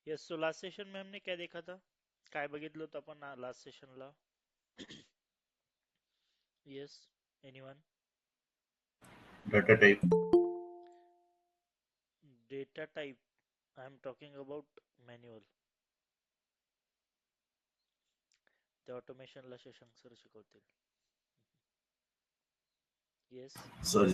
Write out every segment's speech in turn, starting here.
Yes, so last session में हमने क्या देखा था? काय बघितलं होतं आपण लास्ट सेशनला? Yes, anyone? data type. Data type. I am talking about manual. ते ऑटोमेशनला शशांक सर शिकवतील. Yes. Sorry,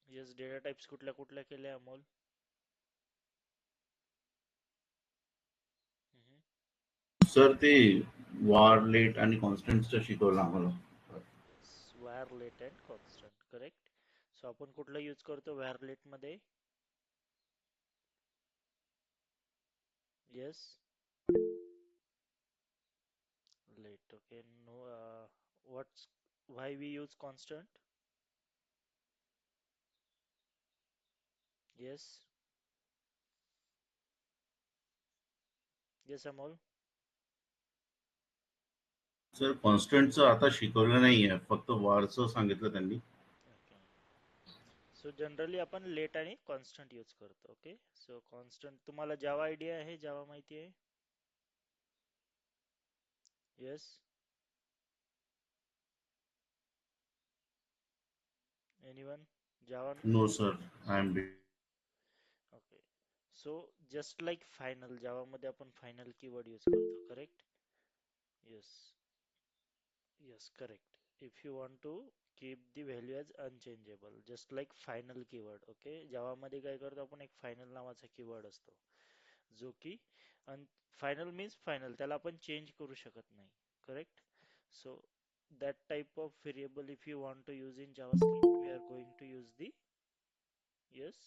yes, data types कुठल्या कुठल्या केल्या अमोल? सर ते वारलेट आणि कॉन्स्टंटचं शिकवलं आम्हाला. Yes, var let and constant, correct. So आपण कुठला यूज करतो वायरलेट मध्ये? Yes, let. Okay, no. What's why we use constant? Yes. Yes Amol. Sir कॉन्स्टंटचं आता शिकवलं नाहीये, फक्त वारचं सांगितलं त्यांनी. ओके. सो जनरली आपण लेट आणि कॉन्स्टंट यूज करतो. ओके. सो कॉन्स्टंट, तुम्हाला जावा आयडिया आहे? जावा माहिती आहे? Yes. Anyone? Java. No sir, I am okay. So just like final, Java मध्ये आपण फायनल कीवर्ड यूज करतो, correct? Yes. Yes, correct. If you want to keep the value as unchangeable, just like final keyword. Okay. Java मध्ये काय करतो आपण, एक final नावाचा keyword असतो जो की फायनल मीन्स फायनल, त्याला आपण चेंज करू शकत नाही, correct? So that type of variable if you want to use in JavaScript, we are going to use the, yes,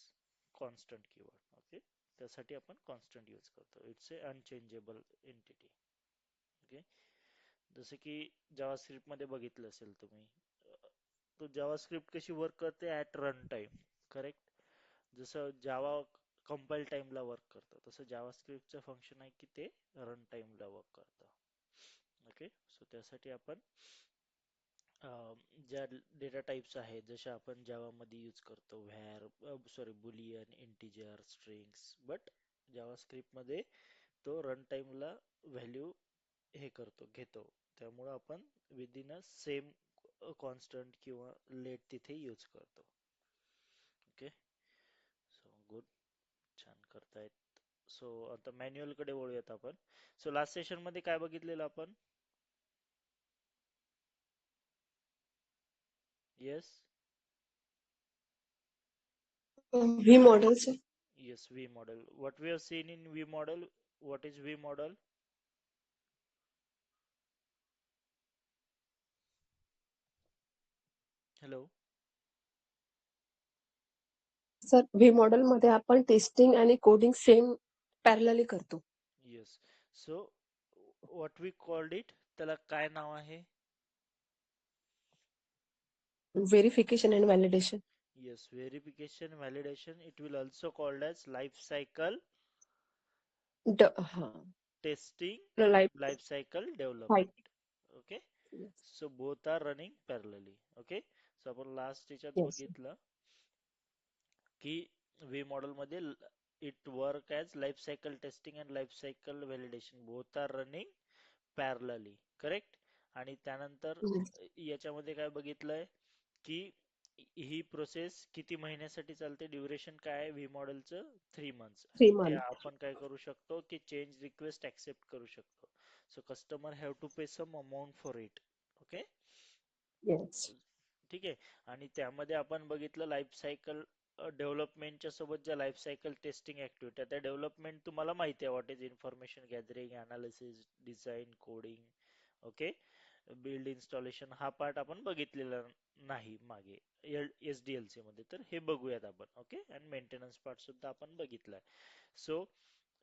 constant keyword. Okay, त्यासाठी आपण constant यूज करतो. It's a unchangeable entity. Okay. जसं की JavaScript मध्ये बघितलं असेल तुम्ही, तो जावास्क्रिप्ट कशी वर्क करते ऍट रन टाइम, करेक्ट? जसं जावा कंपाईल टाइमला वर्क करतं, तसं जावास्क्रिप्टचं फंक्शन आहे की ते रन टाइमला वर्क करतं. ओके. सो त्यासाठी आपण ज्या डेटा टाइप्स आहेत जशा आपण जावामध्ये यूज करतो, var, sorry, boolean, integer, strings, but जावास्क्रिप्टमध्ये तो रन टाइमला व्हॅल्यू हे करतो, घेतो. त्यामुळं आपण विदिन अ सेम कॉन्स्टंट किंवा लेट तिथे यूज करतो. ओके. सो गुड, छान करतायत. सो आता मॅन्युअल कडे वळूयात आपण. सो लास्ट सेशन मध्ये काय बघितलेलं आपण? येस. व्ही मॉडेलचे. Yes, V model. What we have seen in V model, what is V model? Hello. Sir V model मध्ये आपण टेस्टिंग आणि कोडिंग सेम पॅरलली करतो. Yes. So, what we called it, त्याला काय नाव आहे? Verification and validation. Yes, verification, validation. It will also called as life cycle हा. testing and life life cycle development. Cycle. Okay. So both are running parallelly. Okay. So आपण last याच्यात yes. बघितलं की V model मध्ये it work as life cycle testing and life cycle validation. Both are running parallelly, correct? आणि त्यानंतर याच्यामध्ये काय बघितलंय की ही प्रोसेस किती महिन्यासाठी चालते, ड्युरेशन काय आहे व्ही मॉडेलचं? 3 मंथ्स. आणि 3 ते मंथ. आपण काय करू शकतो की चेंज रिक्वेस्ट ऍक्सेप्ट करू शकतो. So customer have to pay some amount for it. Okay. Yes. ठीक आहे. आणि त्यामध्ये आपण बघितलं लाईफ सायकल डेव्हलपमेंटच्या सोबत ज्या लाईफ सायकल टेस्टिंग ऍक्टिव्हिटी, त्या डेव्हलपमेंट तुम्हाला माहिती आहे, what is information gathering, analysis, design, coding. Okay. Build installation हा पार्ट आपण बघितलेला नाही मागे एसडीएलसी मध्ये, तर हे बघूयात आपण. ओके. आणि मेंटेनन्स पार्ट सुद्धा आपण बघितलाय. सो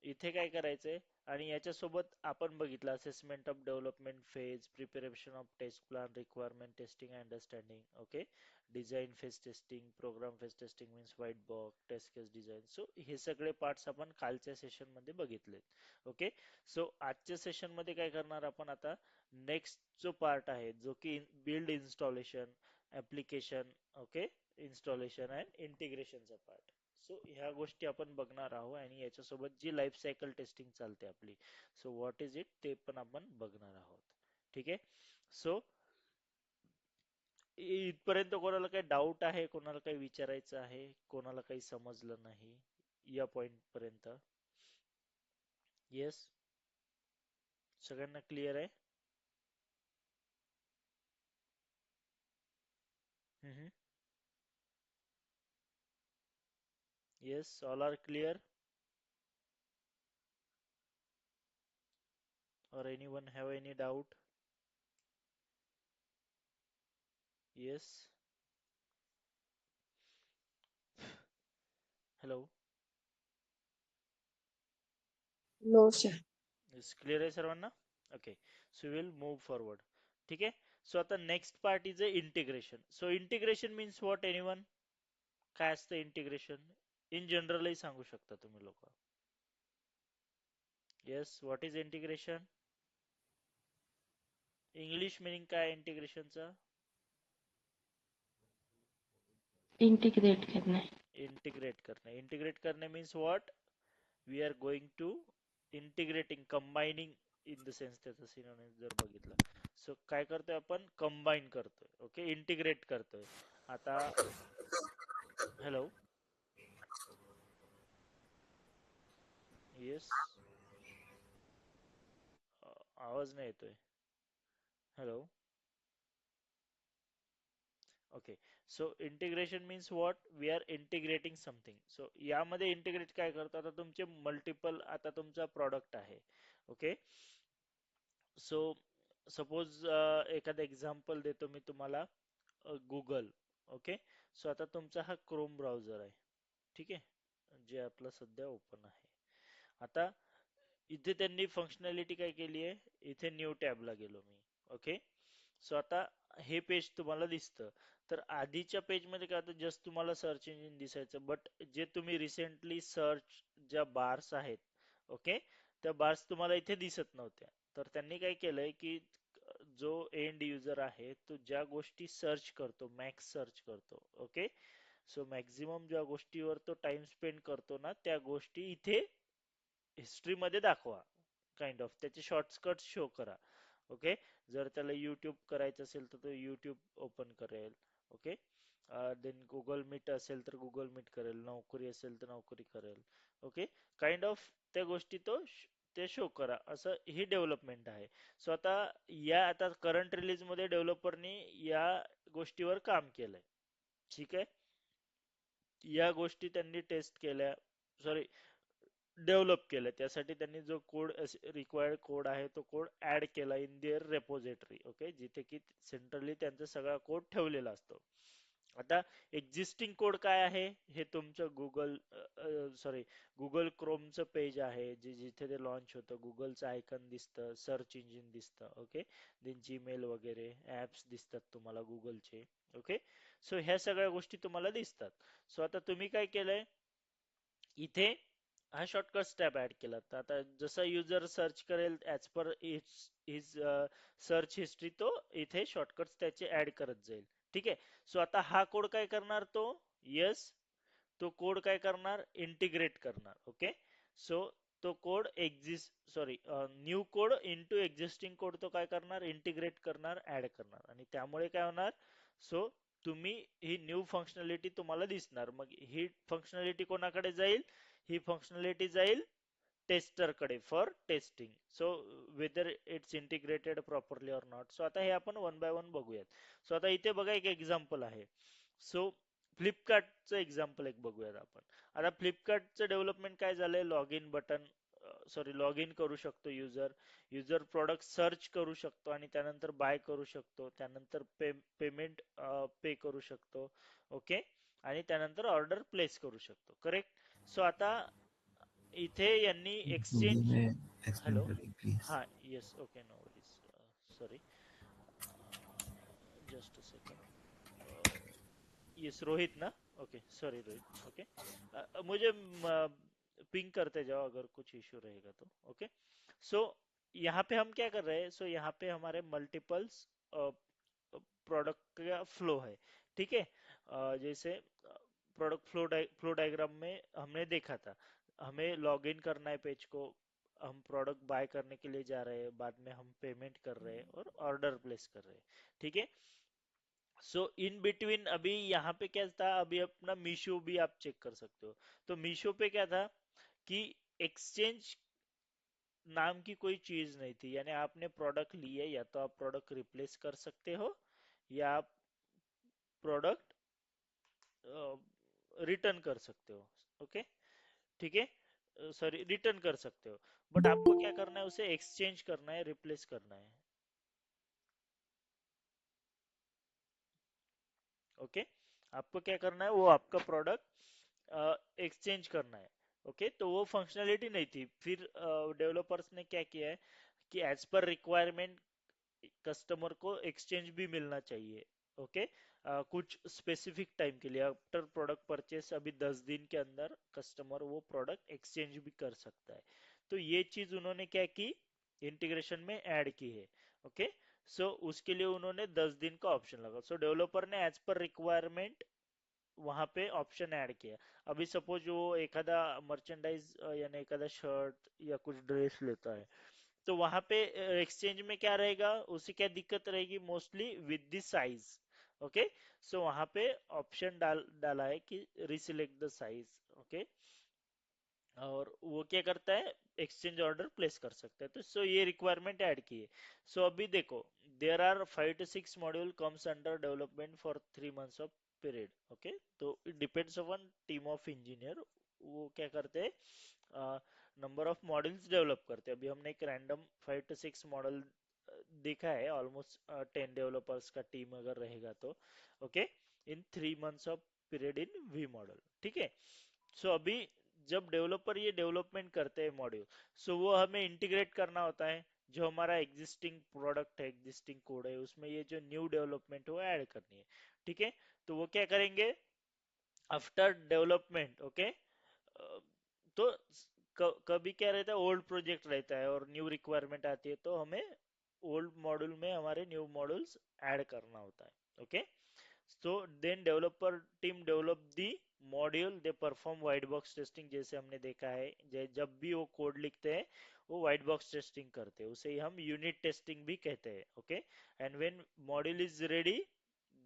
इथे काय करायचंय, आणि याच्यासोबत आपण बघितलं assessment of development phase, preparation of test plan, requirement testing, understanding. Okay. Design phase testing, program phase testing means white box, test case design. So हे सगळे पार्ट्स आपण कालच्या सेशन मध्ये बघितले. ओके. सो आजच्या सेशन मध्ये काय करणार आपण आता, नेक्स्ट जो पार्ट आहे जो की build installation, application, okay, installation and इंटिग्रेशनचा पार्ट. सो ह्या गोष्टी आपण बघणार आहोत आणि याच्यासोबत जी लाईफ सायकल टेस्टिंग चालते आपली, सो व्हॉट इज इट ते पण आपण बघणार आहोत. ठीक आहे. सो इथपर्यंत कोणाला काही डाऊट आहे, कोणाला काही विचारायचं आहे, कोणाला काही समजलं नाही या पॉइंट पर्यंत? येस, सगळ्यांना क्लिअर आहे? Yes, all are clear? और anyone have any doubt? Yes. Hello. No sir. Is clear आहे सर्वांना? Okay. So will move forward. ठीक आहे. सो आता next part is a integration. So integration means what anyone? काय असतं integration? In जनरलही सांगू शकता तुम्ही लोक. Yes, what is integration? English meaning काय इंटिग्रेशनचा? इंटिग्रेट करना है. इंटिग्रेट करणे. इंटिग्रेट करणे means what? We are going to integrating, combining, in the sense त्याचा सिनोनिम जर बघितलं, सो काय करतोय आपण? कंबाईन करतोय. ओके, इंटिग्रेट करतोय. आता हॅलो. येस, आवाज नाही येतोय. Hello. Okay. So integration means what? We are integrating something. So यामध्ये इंटिग्रेट काय करतो? आता तुमचे मल्टिपल, आता तुमचा प्रॉडक्ट आहे. ओके. सो सपोज एखादं एक्झाम्पल देतो मी तुम्हाला. गुगल. ओके. सो आता तुमचा हा क्रोम ब्राउझर आहे. ठीक आहे, जे आपलं सध्या ओपन आहे. आता इथे त्यांनी फंक्शनॅलिटी काय केली आहे? इथे न्यू टॅबला गेलो मी. ओके. सो आता हे पेज तुम्हाला दिसतं. तर आधीच्या पेजमध्ये काय होतं? जस्ट तुम्हाला सर्च इंजिन दिसायचं, बट जे तुम्ही रिसेंटली सर्च ज्या बार्स आहेत, ओके, त्या बार्स तुम्हाला इथे दिसत नव्हत्या. तर त्यांनी काय केलंय की जो एंड युजर आहे तो ज्या गोष्टी सर्च करतो, मॅक्स सर्च करतो, ओके, सो मॅक्झिमम ज्या गोष्टीवर तो टाइम स्पेंड करतो ना, त्या गोष्टी इथे हिस्ट्रीमध्ये दाखवा. काइंड ऑफ त्याचे शॉर्टकट शो करा. ओके. जर त्याला युट्यूब करायचं असेल तर तो युट्यूब ओपन करेल. ओके. देन गुगल मीट असेल तर गुगल मीट करेल, नोकरी असेल तर नोकरी करेल. ओके. काइंड ऑफ त्या गोष्टी तो ते शो करा, असं ही डेव्हलपमेंट आहे. सो आता करंट रिलीज मध्ये डेव्हलपरनी या गोष्टीवर काम केलंय. ठीक आहे. या गोष्टी त्यांनी टेस्ट केल्या, सॉरी, डेव्हलप केलं. त्यासाठी त्यांनी जो कोड रिक्वायर्ड कोड आहे तो कोड ऍड केला इन देअर रेपोजिटरी. ओके, जिथे की सेंट्रली त्यांचा सगळा कोड ठेवलेला असतो. आता एक्झिस्टिंग कोड काय आहे? हे तुमचं गुगल क्रोमचं पेज आहे, जे जिथे ते लॉन्च होतं. गुगलचं आयकन दिसतं, सर्च इंजिन दिसतं. ओके. देन जीमेल वगैरे ऍप्स दिसतात तुम्हाला गुगलचे. ओके. सो ह्या सगळ्या गोष्टी तुम्हाला दिसतात. सो आता तुम्ही काय केलंय? इथे हा शॉर्टकट टॅब ऍड केला. तर आता जसा युजर सर्च करेल as per his search history, तो इथे शॉर्टकट्स त्याचे ऍड करत जाईल. ठीक आहे. सो आता हा कोड काय करणार तो? येस, तो कोड काय करणार? इंटिग्रेट करणार. ओके. सो तो code new code into existing code तो काय करणार? इंटिग्रेट करणार, ऍड करणार. आणि त्यामुळे काय होणार? सो तुम्ही ही न्यू फंक्शनॅलिटी तुम्हाला दिसणार. मग ही फंक्शनॅलिटी कोणाकडे जाईल? ही फंक्शनॅलिटी जाईल टेस्टरकडे for testing. So whether it's integrated properly or not. So आता हे आपण वन बाय वन बघूयात. सो आता इथे बघा एक एक्झाम्पल आहे. सो फ्लिपकार्टचं एक्झाम्पल एक बघूयात आपण. आता फ्लिपकार्टचं डेव्हलपमेंट काय झालंय? Log in button, log in करू शकतो युजर. युजर प्रॉडक्ट सर्च करू शकतो आणि त्यानंतर बाय करू शकतो. त्यानंतर पेमेंट पे करू शकतो. ओके. आणि त्यानंतर ऑर्डर प्लेस करू शकतो. करेक्ट. सो आता इथे यांनी हिंदी एक्सचेंज. में एक्सप्लेन हॅलो. करिए प्लीज. हा. Yes. Okay. No worries. Sorry, just a second. Yes, Rohit ना? Okay, sorry Rohit. ओके. मुझे पिंग करते जाओ अगर कुछ इश्यू रहेगा तो. ओके. सो यहाँ पे हम क्या कर रहे हैं? सो यहाँ पे हमारे मल्टीपल्स प्रोडक्ट का फ्लो है, ठीक है। जैसे प्रोडक्ट फ्लो डायग्राम में हमने देखा था, हमें लॉग इन करना है पेज को, हम प्रोडक्ट बाय करने के लिए जा रहे हैं, बाद में हम पेमेंट कर रहे हैं और ऑर्डर प्लेस कर रहे हैं, ठीक है। सो इन बिटवीन अभी यहाँ पे क्या था, अभी अपना मीशो भी आप चेक कर सकते हो। तो मीशो पे क्या था कि एक्सचेंज नाम की कोई चीज नहीं थी, यानी आपने प्रोडक्ट लिए या तो आप प्रोडक्ट रिप्लेस कर सकते हो या आप प्रोडक्ट रिटर्न कर सकते हो, ओके, ठीक है, सॉरी रिटर्न कर सकते हो। बट आपको क्या करना है, उसे एक्सचेंज करना है, रिप्लेस करना है, ओके। आपको क्या करना है, वो आपका प्रोडक्ट एक्सचेंज करना है, ओके। तो वो फंक्शनैलिटी नहीं थी, फिर डेवलपर्स ने क्या किया है कि एज पर रिक्वायरमेंट कस्टमर को एक्सचेंज भी मिलना चाहिए, ओके। कुछ स्पेसिफिक टाइम के लिए आफ्टर प्रोडक्ट परचेस अभी 10 दिन के अंदर कस्टमर वो प्रोडक्ट एक्सचेंज भी कर सकता है। तो ये चीज उन्होंने क्या की, इंटीग्रेशन में ऐड की है, ओके। सो उसके लिए उन्होंने 10 दिन का ऑप्शन लगा, सो डेवलपर ने एज पर रिक्वायरमेंट वहां पे ऑप्शन ऐड किया। अभी सपोज वो एखादा मर्चेंडाइज यानी एखादा शर्ट या कुछ ड्रेस लेता है, तो वहां पे एक्सचेंज में क्या रहेगा, उसे क्या दिक्कत रहेगी, mostly with the size, okay. So वहां पे ऑप्शन डाला है कि रिसिलेक्ट द साइज, ओके। और वो क्या करता है, एक्सचेंज ऑर्डर प्लेस कर सकता है। तो सो ये रिक्वायरमेंट ऐड की है। सो अभी देखो, there are 5 to 6 module comes under development for 3 months of period, okay. तो it depends upon team of engineer, वो क्या करते हैं, नंबर ऑफ मॉडल्स डेवलप करते हैं। अभी हमने एक रैंडम 5 to 6 मॉडल देखा है, ऑलमोस्ट 10 डेवलपर्स का टीम अगर रहेगा तो, okay, in 3 months of period in V model, ठीक है। सो अभी जब डेवलपर ये डेवलपमेंट करते हैं मॉड्यूल, सो वो हमें इंटीग्रेट करना होता है, जो हमारा एग्जिस्टिंग प्रोडक्ट है, एग्जिस्टिंग कोड है, उसमें ये जो न्यू डेवलपमेंट है वो ऐड करनी है, ठीक है। तो वो क्या करेंगे आफ्टर डेवलपमेंट, ओके। तो कभी क्या रहता है, ओल्ड प्रोजेक्ट रहता है और न्यू रिक्वायरमेंट आती है, तो हमें ओल्ड मॉड्यूल में हमारे न्यू मॉड्यूल्स ऐड करना होता है, okay. So then developer team develop the module, they perform white box testing, जैसे हमने देखा है, जब भी वो कोड लिखते हैं वो व्हाइट बॉक्स टेस्टिंग करते हैं, उसे ही हम यूनिट टेस्टिंग भी कहते हैं, okay. And when module is ready,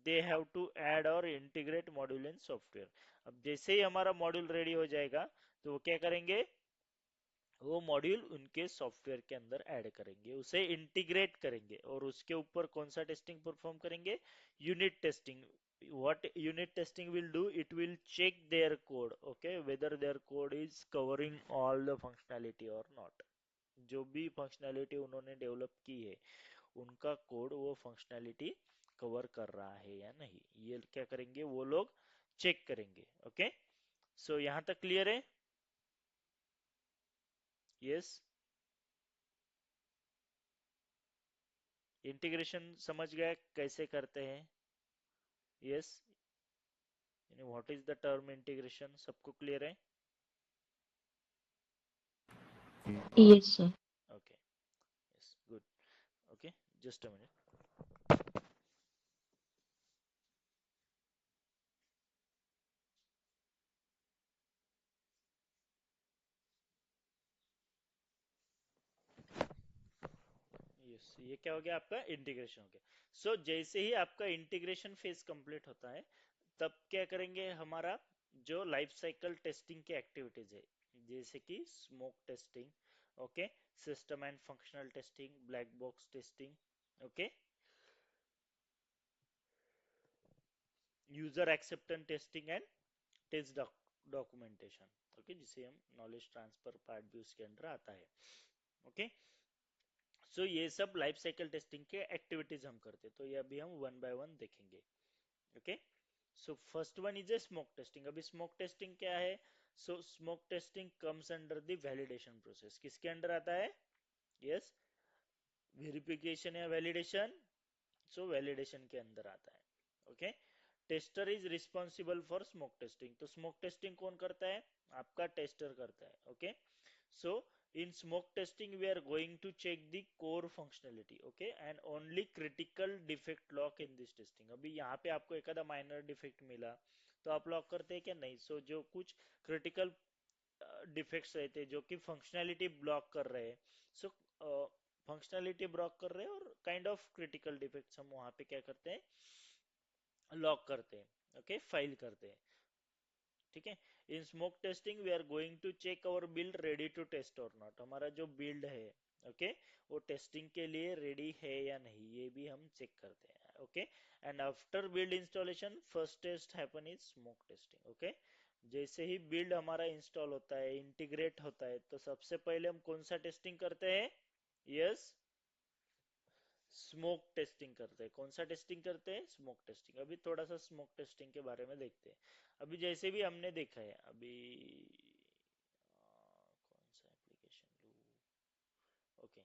they have to add or integrate module in software. अब जैसे ही हमारा मॉड्यूल रेडी हो जाएगा, तो वो क्या करेंगे, वो मॉड्यूल उनके सॉफ्टवेयर के अंदर ऐड करेंगे, उसे इंटीग्रेट करेंगे और उसके ऊपर कौन सा टेस्टिंग परफॉर्म करेंगे, unit testing. what unit testing will do, it will check their code, okay, whether their code is covering all the functionality or not। जो भी फंक्शनैलिटी उन्होंने डेवलप की है, उनका कोड वो फंक्शनैलिटी कवर कर रहा है या नहीं, ये क्या करेंगे वो लोग चेक करेंगे, ओके। सो यहाँ तक क्लियर है, यस। इंटीग्रेशन समझ गया कैसे करते हैं, यस। यानी what is the term integration, सबको क्लियर है, Yes, sir. Okay, yes, good, okay. Just a minute. Yes, ये क्या हो गया, आपका इंटीग्रेशन हो गया। सो जैसे ही आपका इंटीग्रेशन फेज कंप्लीट होता है, तब क्या करेंगे, हमारा जो लाइफ साइकिल टेस्टिंग की एक्टिविटीज है, जैसे कि smoke testing, okay, system and functional testing, black box testing, okay, user acceptance testing and test documentation, okay, जिसे हम नॉलेज ट्रांसफर पार्ट भी उसके अंदर आता है, ओके। सो ये सब लाइफ साइकिल टेस्टिंग के एक्टिविटीज हम करते हैं, तो ये अभी हम वन बाय वन देखेंगे, okay. So first one is a smoke testing. अभी स्मोक टेस्टिंग क्या है, so smoke testing comes under the validation process, किसके अंडर आता है, यस, वेरिफिकेशन या वैलिडेशन, सो वैलिडेशन के अंदर आता है, okay. Tester is responsible for smoke testing, तो स्मोक टेस्टिंग कौन करता है, आपका टेस्टर करता है, okay. So in smoke testing we are going to check the core functionality, okay, and only critical defect lock in this testing. अभी यहाँ पे आपको एखादा माइनर डिफेक्ट मिला तो आप लॉक करते हैं क्या? नहीं. सो जो कुछ क्रिटिकल डिफेक्ट्स रहते हैं जो कि फंक्शनैलिटी ब्लॉक कर रहे हैं, सो फंक्शनैलिटी ब्लॉक कर रहे हैं और काइंड ऑफ क्रिटिकल डिफेक्ट्स हम वहां पे क्या करते हैं? लॉक करते हैं, ओके, फाइल करते हैं. ठीक है. In smoke testing we are going to check our build ready to test or not. हमारा जो बिल्ड है, ओके, वो टेस्टिंग के लिए रेडी है या नहीं, ये भी हम चेक करते हैं, okay. And after build installation first test happen is smoke testing, okay. जैसे ही बिल्ड हमारा इंस्टॉल होता है, इंटीग्रेट होता है, तो सबसे पहले हम कौन सा टेस्टिंग करते हैं? यस, स्मोक टेस्टिंग करते हैं. कौन सा टेस्टिंग करते हैं? Smoke testing. अभी थोड़ा सा स्मोक टेस्टिंग के बारे में देखते हैं. अभी जैसे भी हमने देखा है, अभी कौन सा एप्लीकेशन लूँ? ओके.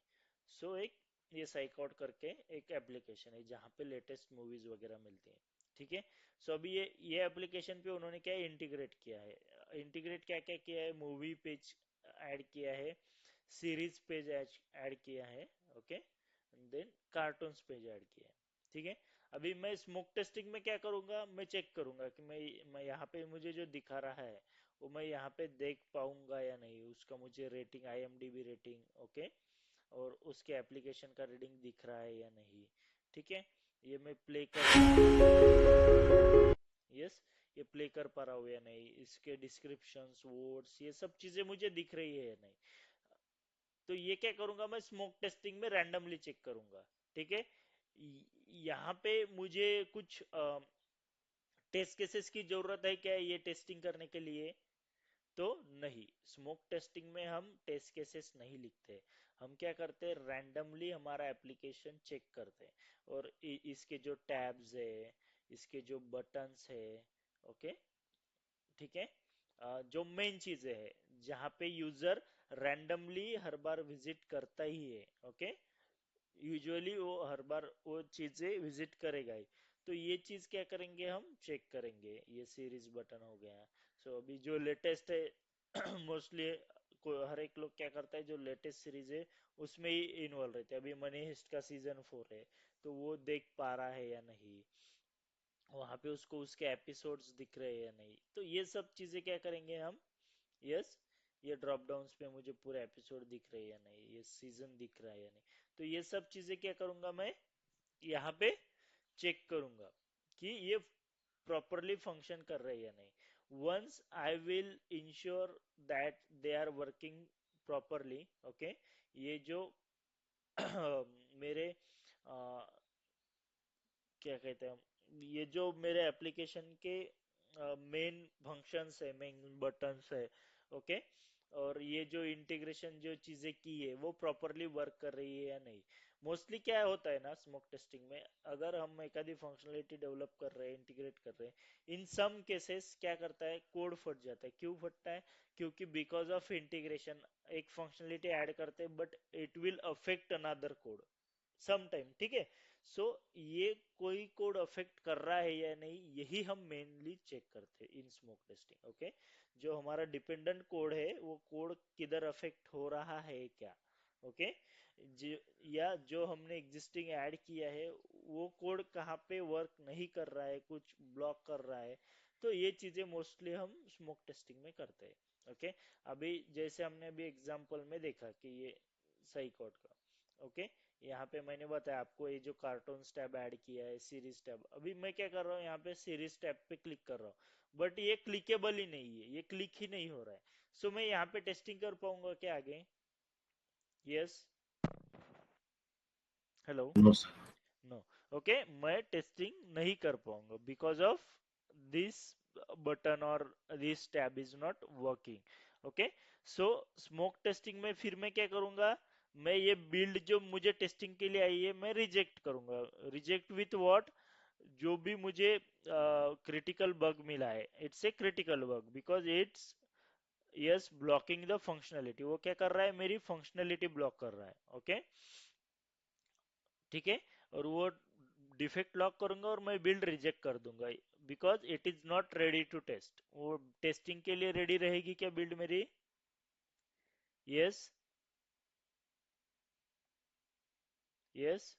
सो एक ये साइकॉड करके एक एप्लीकेशन है जहाँ पे लेटेस्ट मूवीज वगैरह मिलती हैं. ठीक है. सो अभी ये एप्लीकेशन पे उन्होंने क्या इंटीग्रेट किया है? इंटीग्रेट क्या क्या किया है? मूवी पेज ऐड किया है, सीरीज पेज ऐड किया है, okay, then cartoons page add किया है. ठीक है. अभी मैं स्मोक टेस्टिंग में क्या करूंगा? मैं चेक करूंगा कि मैं यहाँ पे मुझे जो दिखा रहा है वो मैं यहाँ पे देख पाऊंगा या नहीं, उसका मुझे रेटिंग, आईएमडीबी रेटिंग, ओके, और उसके एप्लीकेशन का रीडिंग दिख रहा है या नहीं. ठीक है. ये मैं प्ले कर, यस, ये प्ले कर पा रहा हूँ या नहीं, इसके डिस्क्रिप्शंस, वर्ड्स, ये सब चीजें मुझे दिख रही है या नहीं. तो ये क्या करूंगा? मैं स्मोक टेस्टिंग में रैंडमली चेक करूंगा. ठीक है. यहाँ पे मुझे कुछ टेस्ट केसेस की जरूरत है क्या ये टेस्टिंग करने के लिए? तो नहीं. स्मोक टेस्टिंग में हम टेस्ट केसेस नहीं लिखते. हम क्या करते हैं? रैंडमली हमारा एप्लीकेशन चेक करते हैं और इसके जो टैब्स है, इसके जो बटन्स है, ओके, ठीक है, जो मेन चीजें है जहाँ पे यूजर रैंडमली हर बार विजिट करता ही है, ओके, यूजुअली वो हर बार वो चीजें विजिट करेगा ही. तो ये चीज क्या करेंगे? हम चेक करेंगे. ये सीरीज बटन हो गया. सो अभी जो लेटेस्ट है मोस्टली हर एक लोग क्या करता है, जो लेटेस्ट सीरीज है उसमें ही इन्वॉल्व रहते हैं. अभी मनी हिस्ट का सीजन 4 है, तो वो देख पा रहा है या नहीं, वहां पे उसको उसके एपिसोड्स दिख रहे हैं या नहीं. तो ये सब चीजें क्या करेंगे हम? यस, ये ड्रॉप डाउन्स पे मुझे पूरा एपिसोड दिख रहे हैं या नहीं, ये सीजन दिख रहा है या नहीं, तो ये सब चीजें क्या करूंगा मैं? यहाँ पे चेक करूंगा कि ये प्रॉपरली फंक्शन कर रहे हैं या नहीं. Once I will ensure that they are working properly, okay, ये जो मेरे क्या कहते हैं, ये जो मेरे एप्लीकेशन के मेन फंक्शंस है, मेन बटन्स है, ओके, और ये जो इंटीग्रेशन जो चीजें की है वो प्रॉपरली वर्क कर रही है या नहीं. मोस्टली क्या होता है ना स्मोक टेस्टिंग में, अगर हम एक आधी फंक्शनलिटी डेवलप कर रहे हैं, इंटीग्रेट कर रहे हैं, इन सम केसेस क्या करता है? कोड फट जाता है. क्यों फटता है? क्योंकि बिकॉज ऑफ इंटीग्रेशन एक फंक्शनलिटी ऐड करते हैं but it will affect another code some time. ठीक है. सो ये कोई कोड अफेक्ट कर रहा है या नहीं, यही हम मेनली चेक करते हैं इन स्मोक टेस्टिंग, ओके. जो हमारा डिपेंडेंट कोड है वो कोड किधर अफेक्ट हो रहा है क्या, ओके, जो या जो हमने एग्जिस्टिंग ऐड किया है वो कोड कहाँ पे वर्क नहीं कर रहा है, कुछ ब्लॉक कर रहा है. तो ये चीजें मोस्टली हम स्मोक टेस्टिंग में करते हैं, ओके. अभी जैसे हमने अभी एग्जांपल में देखा कि ये सही कोड का, ओके, यहाँ पे मैंने बताया आपको ये जो कार्टून टैब ऐड किया है, सीरीज टैब. अभी मैं क्या कर रहा हूँ? यहाँ पे सीरीज टैब पे क्लिक कर रहा हूँ बट ये क्लिकेबल ही नहीं है, ये क्लिक ही नहीं हो रहा है. सो मैं यहाँ पे टेस्टिंग कर पाऊंगा क्या आगे? Yes, hello, no sir. No, okay, मैं टेस्टिंग नहीं कर पाऊंगा because of this button or this tab is not working, okay. So smoke testing में फिर मैं क्या करूंगा? मैं ये बिल्ड जो मुझे टेस्टिंग के लिए आई है मैं रिजेक्ट करूंगा. Reject with what? जो भी मुझे क्रिटिकल बग मिला है, it's a critical bug because it's yes blocking the functionality. वो क्या कर रहा है? मेरी फंक्शनलिटी ब्लॉक कर रहा है, ओके, ठीक है. और वो डिफेक्ट लॉक करूंगा और मैं बिल्ड रिजेक्ट कर दूंगा because it is not ready to test. वो टेस्टिंग के लिए रेडी रहेगी क्या बिल्ड मेरी? यस, यस,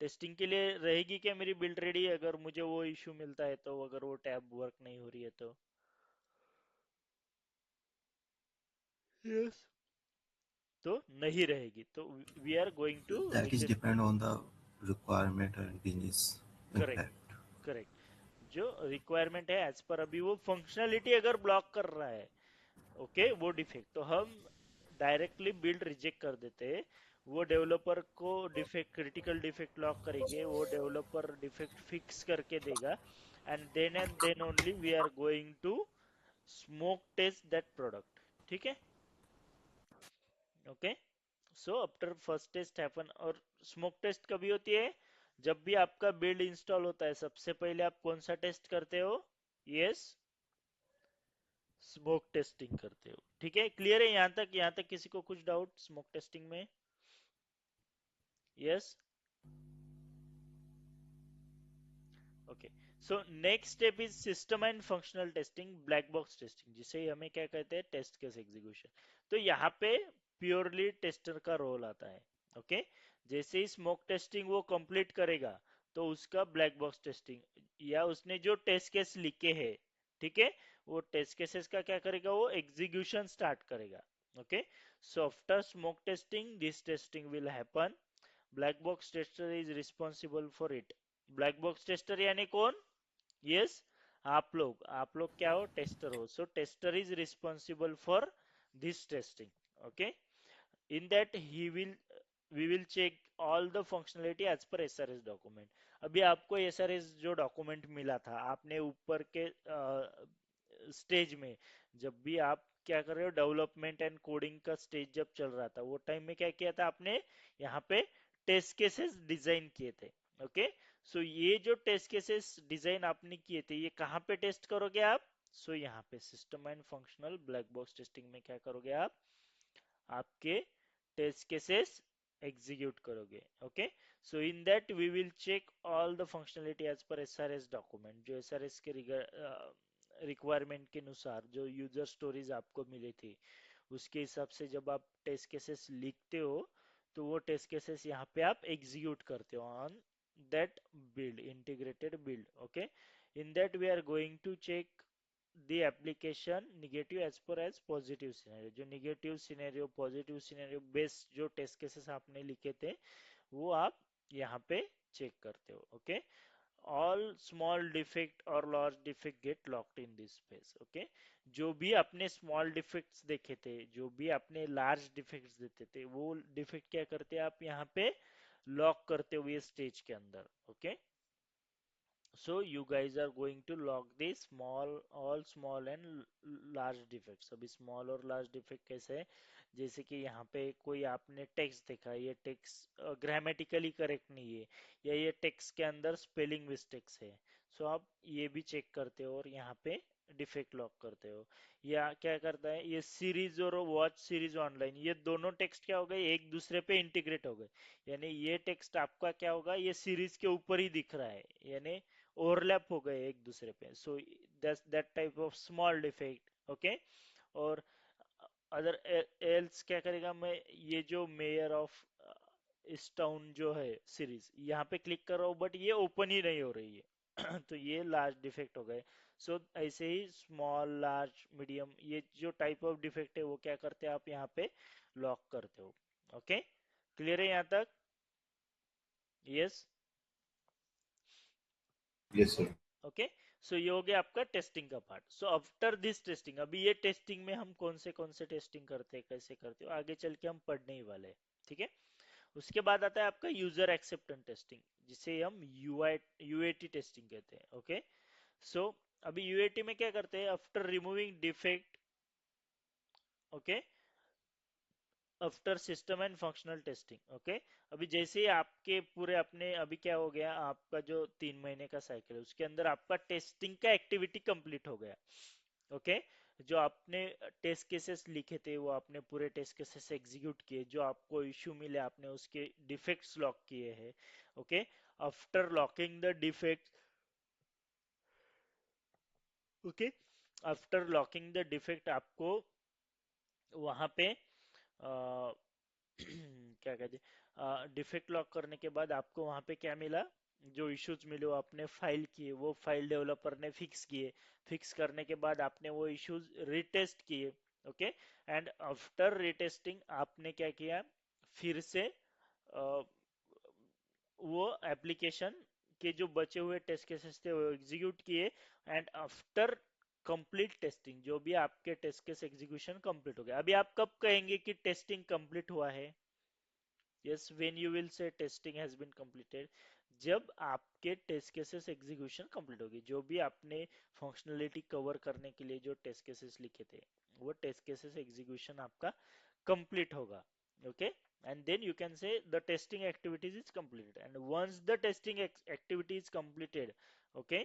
टेस्टिंग के लिए रहेगी क्या मेरी बिल्ड रेडी, अगर मुझे वो इशू मिलता है तो, अगर वो टैब वर्क नहीं हो रही है तो? यस, तो नहीं रहेगी, तो we are going to That is reject. depend on the requirement and business correct, impact. Correct, जो रिक्वायरमेंट है एज पर, अभी वो फंक्शनलिटी अगर ब्लॉक कर रहा है, ओके, वो डिफेक्ट तो हम डायरेक्टली बिल्ड रिजेक्ट कर देते हैं। वो डेवलपर को डिफेक्ट, क्रिटिकल डिफेक्ट लॉक करेंगे, वो डेवलपर डिफेक्ट फिक्स करके देगा, and then only we are going to smoke test that product. ठीक है, okay. So after first test happen, और स्मोक टेस्ट कभी होती है? जब भी आपका बिल्ड इंस्टॉल होता है, सबसे पहले आप कौन सा टेस्ट करते हो? यस, स्मोक टेस्टिंग करते हो। ठीक है, क्लियर है यहां तक? यहां तक किसी को कुछ डाउट स्मोक टेस्टिंग में? Yes, okay. So next step is system and functional testing, black box testing, जिसे हमें क्या कहते हैं? Test case execution. तो यहाँ पे प्योरली टेस्टर का रोल आता है। ओके, जैसे ही स्मोक टेस्टिंग वो कंप्लीट करेगा, तो उसका ब्लैक बॉक्स टेस्टिंग, या उसने जो टेस्ट केस लिखे हैं, ठीक है, वो टेस्ट केसेस का क्या करेगा? वो एग्जीक्यूशन स्टार्ट करेगा। Okay, so after smoke testing this testing will happen, black box tester is responsible for it. Black box tester यानी कौन? यस, आप लोग क्या हो? टेस्टर हो। So tester is responsible for this testing. Okay, in that he will we will check all the functionality as per SRS document। अभी आपको SRS जो डॉक्यूमेंट मिला था, आपने ऊपर के स्टेज में, जब भी आप क्या कर रहे हो, डेवलपमेंट एंड कोडिंग का स्टेज जब चल रहा था, वो टाइम में क्या किया था आपने? यहाँ पे टेस्ट केसेस डिजाइन किए थे। ओके, सो ये जो टेस्ट केसेस डिजाइन आपने किए थे, ये कहाँ पे टेस्ट करोगे आप? सो यहाँ पे system and functional black box testing में क्या करोगे आप? आपके टेस्ट केसेस एग्जीक्यूट करोगे। Okay, so in that we will check all the functionality as per SRS document, जो एसआरएस के रिक्वायरमेंट के अनुसार जो यूजर स्टोरीज आपको मिली थी, उसके हिसाब से जब आप टेस्ट केसेस लिखते हो, तो वो टेस्ट केसेस यहाँ पे आप एग्जीक्यूट करते हो on that build, integrated build. Okay, in that we are going to check the application negative as per as positive scenario, जो negative scenario, positive scenario based जो टेस्ट केसेस आपने लिखे थे, वो आप यहाँ पे चेक करते हो। ओके, ऑल स्मॉल डिफेक्ट और large defect get logged in this space. Okay, जो भी आपने स्मॉल डिफेक्ट्स देखे थे, जो भी आपने लार्ज डिफेक्ट्स देते थे, वो डिफेक्ट क्या करते हैं आप यहाँ पे? लॉक करते हुए स्टेज के अंदर। Okay, so you guys are going to log the small, all small and large defects। अभी small और large defect कैसे है? जैसे कि यहाँ पे कोई आपने टेक्स्ट देखा, ये टेक्स्ट ग्रामेटिकली करेक्ट नहीं है, या ये टेक्स्ट के अंदर स्पेलिंग मिस्टेक्स है, सो आप ये भी चेक करते हो और यहाँ पे डिफेक्ट लॉक करते हो। या क्या करता है, ये सीरीज और वॉच सीरीज ऑनलाइन, ये दोनों टेक्स्ट क्या हो गए? एक दूसरे पे इंटीग्रेट हो गए, यानी ये टेक्स्ट आपका क्या होगा? ये सीरीज के ऊपर ही दिख रहा है, यानी ओवरलैप हो गए एक दूसरे पे। So that type of small defect. Okay, और अदर एल्स क्या करेगा? मैं ये जो मेयर ऑफ इस टाउन जो है सीरीज, यहाँ पे क्लिक कर रहा हूँ, बट ये ओपन ही नहीं हो रही है तो ये लार्ज डिफेक्ट हो गए। सो ऐसे ही स्मॉल, लार्ज, मीडियम, ये जो टाइप ऑफ डिफेक्ट है, वो क्या करते हैं आप यहाँ पे? लॉक करते हो। ओके, क्लियर है यहाँ तक? Yes, yes sir. Okay. So ये हो गया आपका टेस्टिंग का part. So after this testing, अभी ये टेस्टिंग में हम कौन से टेस्टिंग करते हैं, कैसे करते हो, आगे चल के हम पढ़ने ही वाले हैं। ठीक है, उसके बाद आता है आपका यूजर एक्सेप्टेंस टेस्टिंग, जिसे हम यूएटी टेस्टिंग कहते हैं। ओके, सो अभी यूएटी में क्या करते हैं? After removing defect, okay, after system and functional testing. Okay, अभी जैसे ही आपके पूरे अपने, अभी क्या हो गया, आपका जो 3 महीने का साइकिल है, उसके अंदर आपका टेस्टिंग का एक्टिविटी कंप्लीट हो गया। ओके, जो आपने टेस्ट केसेस लिखे थे, वो आपने पूरे टेस्ट केसेस एग्जीक्यूट किए, जो आपको इश्यू मिले आपने उसके डिफेक्ट्स लॉक किए हैं। Okay, after locking the defect, okay, after locking the defect, आपको वहां पे क्या कहते हैं, डिफेक्ट लॉक करने के बाद आपको वहां पे क्या मिला, जो इश्यूज मिले वो आपने फाइल किए, वो फाइल डेवलपर ने फिक्स किए, फिक्स करने के बाद आपने वो इश्यूज रिटेस्ट किए। ओके, एंड आफ्टर रिटेस्टिंग आपने क्या किया, फिर से वो एप्लीकेशन के जो बचे हुए टेस्ट केसेस थे वो एग्जीक्यूट किए, एंड आफ्टर कंप्लीट टेस्टिंग जो भी आपके टेस्ट केस एग्जीक्यूशन कंप्लीट हो गया। अभी आप कब कहेंगे कि टेस्टिंग कंप्लीट हुआ है? Yes, when you will say testing has been completed, जब आपके टेस्ट केसेस एग्जीक्यूशन कंप्लीट होगी, जो भी आपने फंक्शनलिटी कवर करने के लिए जो टेस्ट केसेस लिखे थे वो टेस्ट केसेस एग्जीक्यूशन आपका कंप्लीट होगा। Okay, and then you can say the testing activities is completed, and once the testing activity is completed, okay,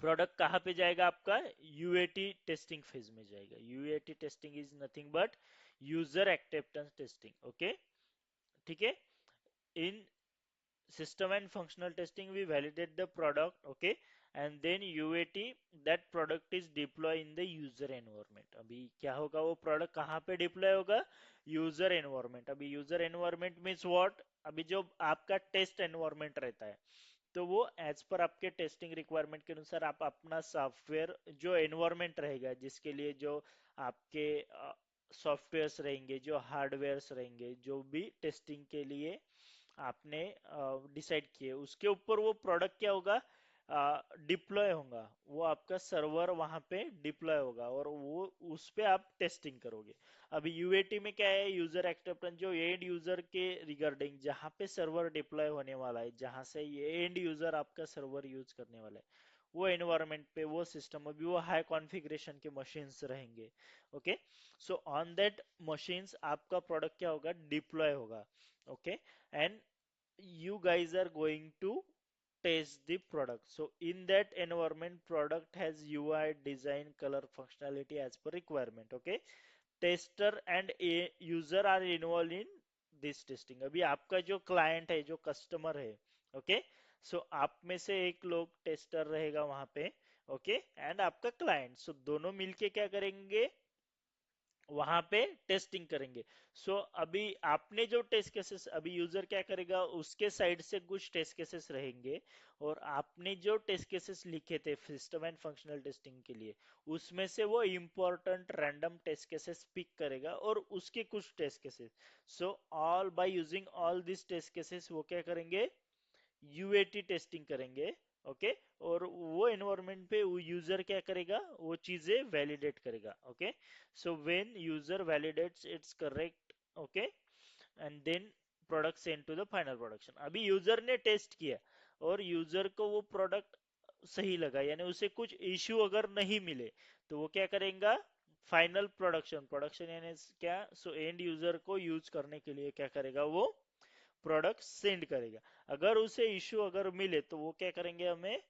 product कहाँ पे जाएगा आपका? यूएटी टेस्टिंग फेज में जाएगा। UAT testing is nothing but user acceptance testing. Okay, ठीक है। इन system and functional testing we validate the product, okay, and then UAT, that product is deployed in the user environment। अभी क्या होगा, वो product कहाँ पे डिप्लॉय होगा? User environment. अभी यूजर एनवायरमेंट मीन्स व्हाट, अभी जो आपका टेस्ट एनवायरमेंट रहता है तो वो एज पर आपके टेस्टिंग रिक्वायरमेंट के अनुसार आप अपना सॉफ्टवेयर जो एनवायरमेंट रहेगा, जिसके लिए जो आपके सॉफ्टवेयर्स रहेंगे, जो हार्डवेयर्स रहेंगे, जो भी टेस्टिंग के लिए आपने डिसाइड किए, उसके ऊपर वो प्रोडक्ट क्या होगा, डिप्लॉय होगा। वो आपका सर्वर वहां पे डिप्लॉय होगा और वो उस पे आप टेस्टिंग करोगे। अभी यूएटी में क्या है, यूजर एक्सेप्टेंस, जो एंड यूजर के रिगार्डिंग जहां पे सर्वर डिप्लॉय होने वाला है, जहां से ये एंड यूजर आपका सर्वर यूज करने वाला है, वो एनवायरनमेंट पे वो सिस्टम, अभी वो हाई कॉन्फ़िगरेशन के मशीन्स रहेंगे। Okay, so on that machines आपका प्रोडक्ट क्या होगा, डिप्लॉय होगा। Okay, and you guys are going to test the product. So in that environment, product has UI, design, color, functionality as per requirement. Okay, tester and a user are involved in this testing। अभी आपका जो client है, जो customer है, okay, सो आप में से एक लोग टेस्टर रहेगा वहां पे, ओके, एंड आपका क्लाइंट, सो दोनों मिलके क्या करेंगे, वहां पे टेस्टिंग करेंगे। सो अभी आपने जो टेस्ट केसेस, अभी यूजर क्या करेगा, उसके साइड से कुछ टेस्ट केसेस रहेंगे, और आपने जो टेस्ट केसेस लिखे थे सिस्टम एंड फंक्शनल टेस्टिंग के लिए, उसमें से वो important random test cases pick करेगा और उसके कुछ test cases, so all by using all this test cases वो क्या करेंगे, यूएटी टेस्टिंग करेंगे। ओके, और वो एनवायरनमेंट पे वो यूजर क्या करेगा, वो चीजें वैलिडेट करेगा। Okay, so when user validates it's correct, okay, and then product send to the final production. अभी यूजर ने टेस्ट किया और यूजर को वो प्रोडक्ट सही लगा, यानी उसे कुछ इश्यू अगर नहीं मिले तो वो क्या करेगा, फाइनल प्रोडक्शन, प्रोडक्शन यानी क्या, सो एंड यूजर को यूज करने के लिए क्या करेगा, वो प्रोडक्ट सेंड करेगा। अगर उसे इश्यू अगर मिले तो वो क्या करेंगे, हमें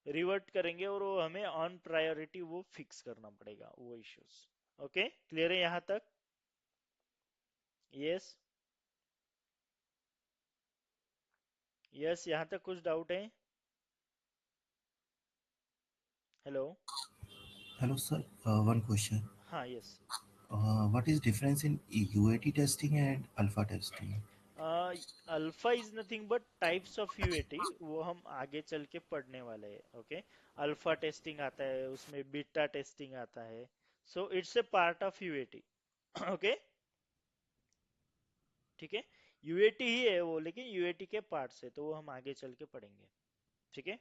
रिवर्ट करेंगे और वो हमें ऑन प्रायोरिटी वो फिक्स करना पड़ेगा वो इश्यूज। ओके, क्लियर है यहां तक? यस, यस, यहां तक कुछ डाउट है? Hello? Hello, sir. One question. हाँ, yes. What is difference in UAT testing and alpha testing? Alpha is nothing but types of UAT, वो हम आगे चल के पढ़ने वाले हैं। ओके, अल्फा टेस्टिंग आता है, उसमें बीटा टेस्टिंग आता है, so it's a part of UAT. Okay, ठीक है, यूएटी ही है वो, लेकिन यूएटी के पार्ट्स है, तो वो हम आगे चल के पढ़ेंगे। ठीक है,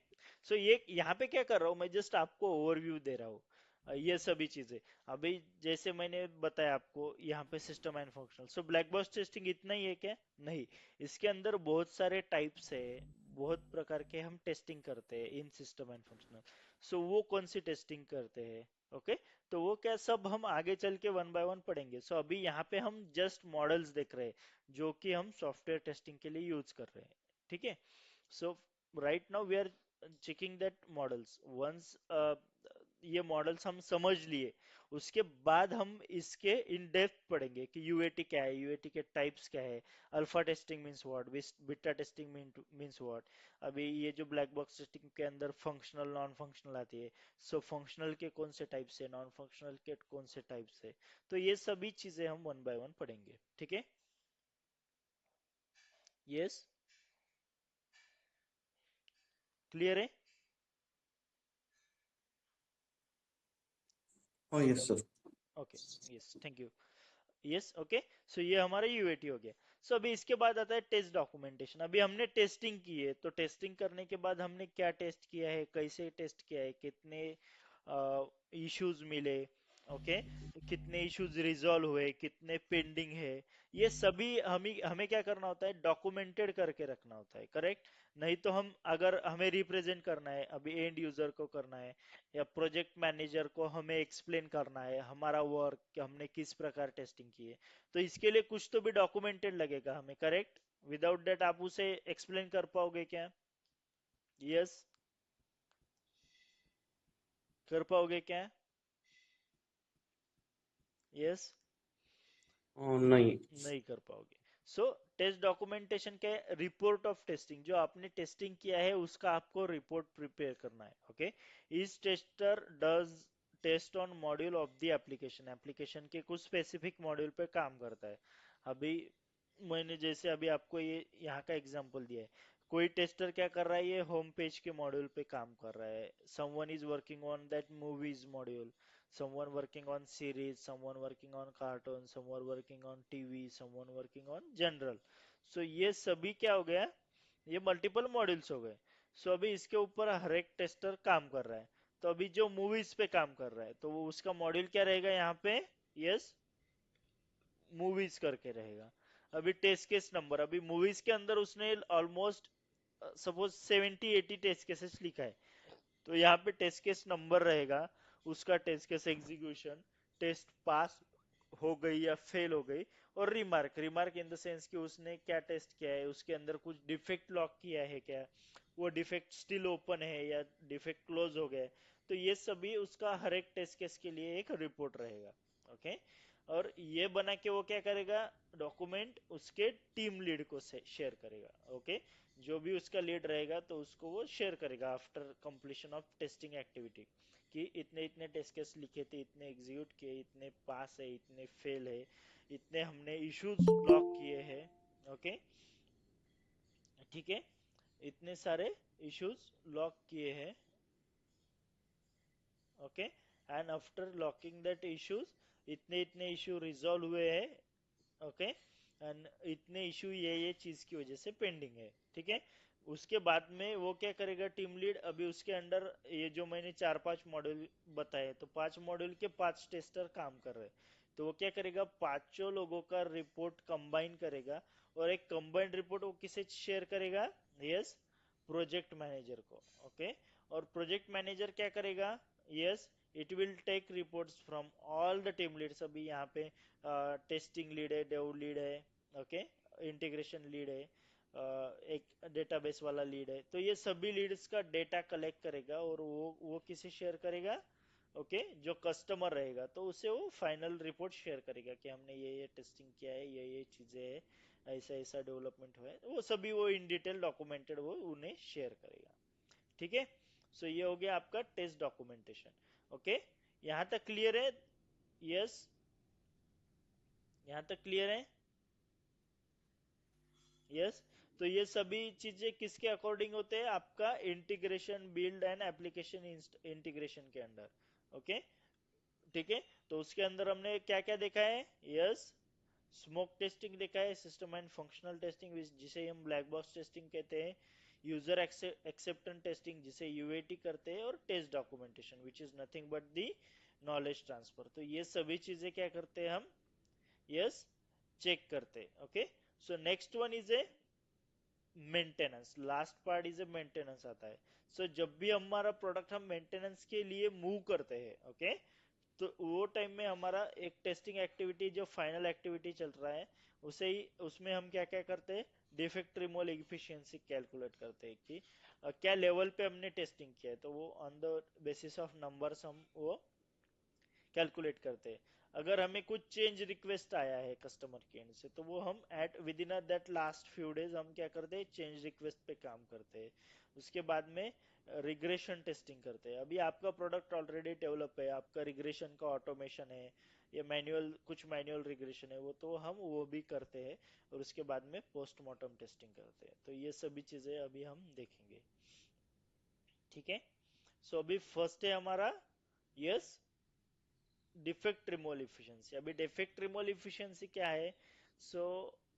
सो ये यहाँ पे क्या कर रहा हूँ मैं, जस्ट आपको ओवरव्यू दे रहा हूँ। ये सभी चीजें अभी जैसे मैंने बताया आपको, यहाँ पे system and functional, so black box testing इतना ही है क्या? नहीं, इसके अंदर बहुत सारे टाइप्स है, बहुत प्रकार के हम टेस्टिंग करते हैं इन सिस्टम एंड फंक्शनल। सो वो कौन सी टेस्टिंग करते हैं? ओके, तो वो क्या, सब हम आगे चल के वन बाय वन पढ़ेंगे। सो अभी यहाँ पे हम जस्ट मॉडल्स देख रहे हैं जो कि हम सॉफ्टवेयर टेस्टिंग के लिए यूज कर रहे हैं। ठीक है, सो right now we are checking that models once, ये मॉडल्स हम समझ लिए, उसके बाद हम इसके इन डेप्थ पढ़ेंगे कि यूएटी क्या है, यूएटी के टाइप्स क्या है, alpha testing means what, beta testing means what. अभी ये जो ब्लैक बॉक्स टेस्टिंग के अंदर फंक्शनल नॉन फंक्शनल आती है, सो फंक्शनल के कौन से टाइप्स है, नॉन फंक्शनल के कौन से टाइप्स है, तो ये सभी चीजें हम वन बाय वन पढ़ेंगे। ठीक है, यस, क्लियर है? Oh, yes, sir. Okay, yes, thank you. Yes, okay, so ये हमारा यूएटी हो गया। सो अभी इसके बाद आता है टेस्ट डॉक्यूमेंटेशन। अभी हमने टेस्टिंग की है, तो टेस्टिंग करने के बाद हमने क्या टेस्ट किया है, कैसे टेस्ट किया है, कितने इश्यूज मिले, ओके, कितने इश्यूज रिजॉल्व हुए, कितने पेंडिंग है, ये सभी हमें हमें क्या करना होता है, डॉक्यूमेंटेड करके रखना होता है, करेक्ट? नहीं तो हम, अगर हमें रिप्रेजेंट करना है, अभी एंड यूजर को करना है या प्रोजेक्ट मैनेजर को हमें एक्सप्लेन करना है हमारा वर्क, हमने किस प्रकार टेस्टिंग की है, तो इसके लिए कुछ तो भी डॉक्यूमेंटेड लगेगा हमें, करेक्ट? विदाउट दैट आप उसे एक्सप्लेन कर पाओगे क्या? यस, कर पाओगे क्या? यस, Oh, नहीं. नहीं कर पाओगे। सो टेस्ट डॉक्यूमेंटेशन क्या है? रिपोर्ट ऑफ टेस्टिंग, जो आपने टेस्टिंग किया है उसका आपको रिपोर्ट प्रिपेयर करना है, ओके? इस tester does test on module of the application, application के कुछ स्पेसिफिक मॉड्यूल पे काम करता है। अभी मैंने जैसे अभी आपको ये यहाँ का एग्जांपल दिया है, कोई टेस्टर क्या कर रहा है, ये होम पेज के मॉड्यूल पे काम कर रहा है, someone is working on that movies module, someone working on series, someone working on cartoon, someone working on TV, someone working on general। so ये सभी क्या हो गया, ये मल्टीपल मॉड्यूल्स हो गए। अभी इसके ऊपर हर एक टेस्टर काम कर रहा है। तो अभी जो मूवीज पे काम कर रहा है तो वो उसका मॉड्यूल क्या रहेगा यहाँ पे? यस, मूवीज करके रहेगा। अभी टेस्ट केस नंबर, अभी मूवीज के अंदर उसने ऑलमोस्ट सपोज 70-80 टेस्ट केसेस लिखा है, तो यहाँ पे टेस्ट केस नंबर रहेगा, उसका test case execution, test pass हो गई या फेल हो गई, और remark, remark in the sense कि उसने क्या टेस्ट किया है, उसके अंदर कुछ डिफेक्ट लॉक किया है क्या, वो डिफेक्ट स्टिल ओपन है या डिफेक्ट क्लोज हो गया है। तो ये सभी उसका हर एक टेस्ट केस के लिए एक रिपोर्ट रहेगा, ओके? और ये बना के वो क्या करेगा, डॉक्यूमेंट उसके टीम लीड को शेयर करेगा, ओके? जो भी उसका लीड रहेगा तो उसको वो शेयर करेगा after completion of testing activity, कि इतने इतने टेस्ट केस लिखे थे, इतने एग्जीक्यूट किए, इतने पास है, इतने फेल है, इतने हमने इश्यूज लॉक किए हैं, ओके, ठीक है, इतने सारे इश्यूज लॉक किए हैं, okay, and after locking that issues, इतने इतने इश्यू रिजॉल्व हुए हैं, ओके, एंड इतने इशू ये चीज की वजह से पेंडिंग है, ठीक है? उसके बाद में वो क्या करेगा टीम लीड, अभी उसके अंडर ये जो मैंने 4-5 मॉड्यूल बताए, तो 5 मॉड्यूल के 5 टेस्टर काम कर रहे हैं, तो वो क्या करेगा, पांचों लोगों का रिपोर्ट कंबाइन करेगा, और एक कंबाइंड रिपोर्ट वो किसे शेयर करेगा? यस, प्रोजेक्ट मैनेजर को, ओके? और प्रोजेक्ट मैनेजर क्या करेगा? Yes, it will take reports from all the team leads. अभी यहाँ पे टेस्टिंग लीड है, डेव लीड है, ओके, इंटीग्रेशन लीड है, एक डेटाबेस वाला लीड है, तो ये सभी लीड्स का डेटा कलेक्ट करेगा और वो किसे शेयर करेगा? ओके, जो कस्टमर रहेगा तो उसे वो फाइनल रिपोर्ट शेयर करेगा कि हमने ये टेस्टिंग किया है, ये चीजें है, ऐसा ऐसा डेवलपमेंट हुआ है, वो सभी वो इन डिटेल डॉक्यूमेंटेड वो उन्हें शेयर करेगा, ठीक है? ये हो गया आपका टेस्ट डॉक्यूमेंटेशन, ओके? यहाँ तक क्लियर है? यस, यहाँ तक क्लियर है? यस, तो ये सभी चीजें किसके अकॉर्डिंग होते हैं? आपका integration build and application integration के अंडर, ओके, ठीक है? तो उसके अंदर हमने क्या क्या देखा है? यस, स्मोक टेस्टिंग देखा है, सिस्टम एंड फंक्शनल टेस्टिंग जिसे हम ब्लैक बॉक्स टेस्टिंग कहते हैं, यूजर एक्सेप्टेंस टेस्टिंग जिसे यूएटी करते हैं, और test documentation which is nothing but the knowledge transfer. तो ये सभी चीजें क्या करते हैं हम? यस, चेक करते हैं, okay? Next one is A maintenance, last part is a maintenance आता है। जब भी हमारा प्रोडक्ट हम मेंटेनेंस के लिए मूव करते हैं, ओके, तो वो टाइम में हमारा एक टेस्टिंग एक्टिविटी जो फाइनल एक्टिविटी चल रहा है, उसे ही उसमें हम क्या क्या करते हैं? डिफेक्ट रिमूवल एफिशिएंसी कैलकुलेट करते हैं कि क्या लेवल पे हमने टेस्टिंग किया है, तो वो on the basis of numbers हम वो कैलकुलेट करते हैं। अगर हमें कुछ चेंज रिक्वेस्ट आया है कस्टमर के एंड से, तो वो हम at within that last few days हम क्या करते हैं? चेंज रिक्वेस्ट पे काम करते हैं। उसके बाद में रिग्रेशन टेस्टिंग करते हैं। अभी आपका प्रोडक्ट ऑलरेडी डेवलप है, आपका रिग्रेशन का ऑटोमेशन है, या मैनुअल कुछ मैनुअल रिग्रेशन है वो तो हम वो भी करते हैं, और उसके बाद में पोस्टमार्टम टेस्टिंग करते हैं। तो ये सभी चीजें अभी हम देखेंगे। ठीक है, सो अभी फर्स्ट है हमारा, यस, डिफेक्ट रिमूवल इफिशिएंसी। अभी डिफेक्ट रिमूवल इफिशिएंसी क्या है? सो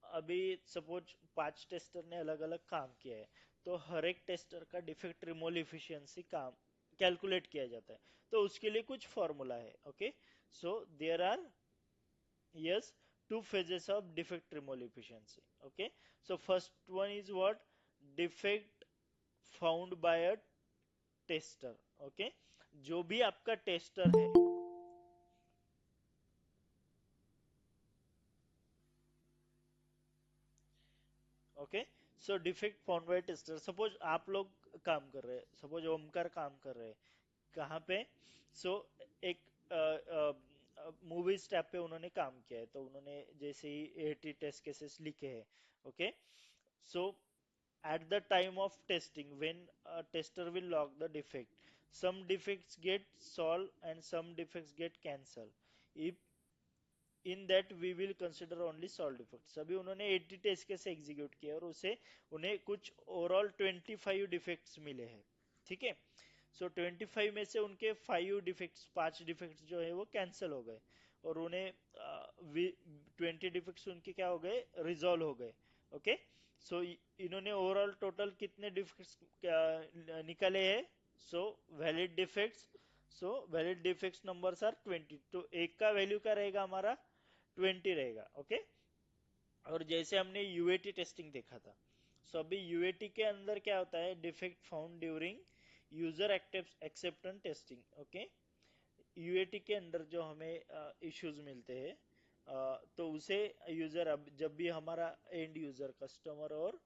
अभी सपोज 5 टेस्टर ने अलग अलग काम किया है, तो हर एक टेस्टर का डिफेक्ट रिमूवल इफिशिएंसी काम कैलकुलेट किया जाता है। तो उसके लिए कुछ फॉर्मूला है। Okay, so there are, yes, two phases of defect removal efficiency. Okay, so first one is what? Defect found by a tester. Okay, जो भी आपका टेस्टर है, ओके, सो defect found bye tester. Suppose आप लोग काम कर रहे हैं, सपोज ओमकार काम कर रहे हैं, कहाँ पे? सो एक मूवीज टैब पे उन्होंने काम किया है, तो उन्होंने जैसे ही 80 टेस्ट केसेस लिखे हैं, okay, so at the time of testing, when a tester will log the defect, some defects get solved and some defects get cancelled. If in that we will consider only solved defects. अभी उन्होंने 80 test case execute किया और उसे उन्हें कुछ overall 25 defects मिले हैं। ठीक है, सो 25 में से उनके 5 डिफेक्ट्स जो है वो कैंसिल हो गए, और उन्हें 20 डिफेक्ट्स उनके क्या हो गए? रिजॉल्व हो गए। ओके, सो इन्होंने ओवरऑल टोटल कितने डिफेक्ट्स निकाले हैं? So valid defects, so valid defects numbers are 20। तो एक का वैल्यू क्या रहेगा हमारा? 20 रहेगा। ओके, और जैसे हमने यूएटी टेस्टिंग देखा था, सो अभी यूएटी के अंदर क्या होता है? Defect found during user acceptance testing. Okay, UAT के अंदर जो हमें इश्यूज मिलते हैं, तो उसे यूजर, अब जब भी हमारा एंड यूजर कस्टमर और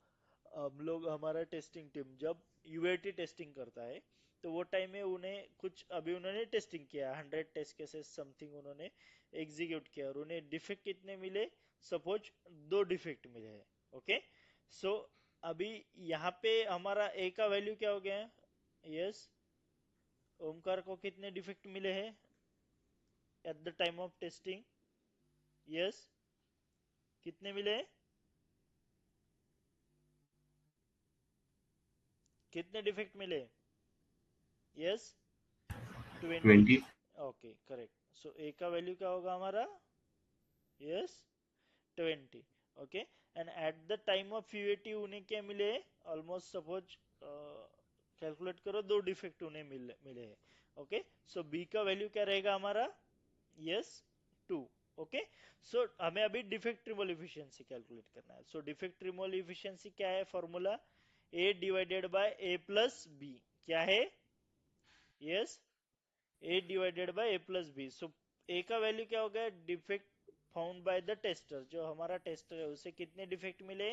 हम लोग, हमारा टेस्टिंग टीम जब यूएटी टेस्टिंग करता है, तो वो टाइम में उन्हें कुछ, अभी उन्होंने टेस्टिंग किया 100 टेस्ट केसेस समथिंग उन्होंने एग्जीक्यूट किया, और उन्हें डिफेक्ट कितने मिले? सपोज 2 डिफेक्ट मिले हैं। ओके, सो अभी यहाँ पे हमारा ए का वैल्यू क्या हो गया है? यस, ओमकार को कितने डिफेक्ट मिले हैं at the time of testing? Yes, कितने मिले हैं? कितने डिफेक्ट मिले? Yes, 20। 20। Okay, correct. So A का वैल्यू क्या होगा हमारा? Yes, 20। Okay, and at the time of UAT उन्हें क्या मिले? ऑलमोस्ट सपोज कैलकुलेट करो, 2 डिफेक्ट उन्हें मिले हैं। ओके, सो बी का वैल्यू क्या रहेगा हमारा? यस, 2। ओके, सो हमें अभी डिफेक्ट रिमूवल इफिशियंसी कैलकुलेट करना है। सो डिफेक्ट रिमूवल इफिशियंसी क्या है? Formula A divided by A plus B. क्या है? Yes, A divided by A plus B. So A का वैल्यू क्या हो गया? Defect found by the tester, जो हमारा टेस्टर है उसे कितने डिफेक्ट मिले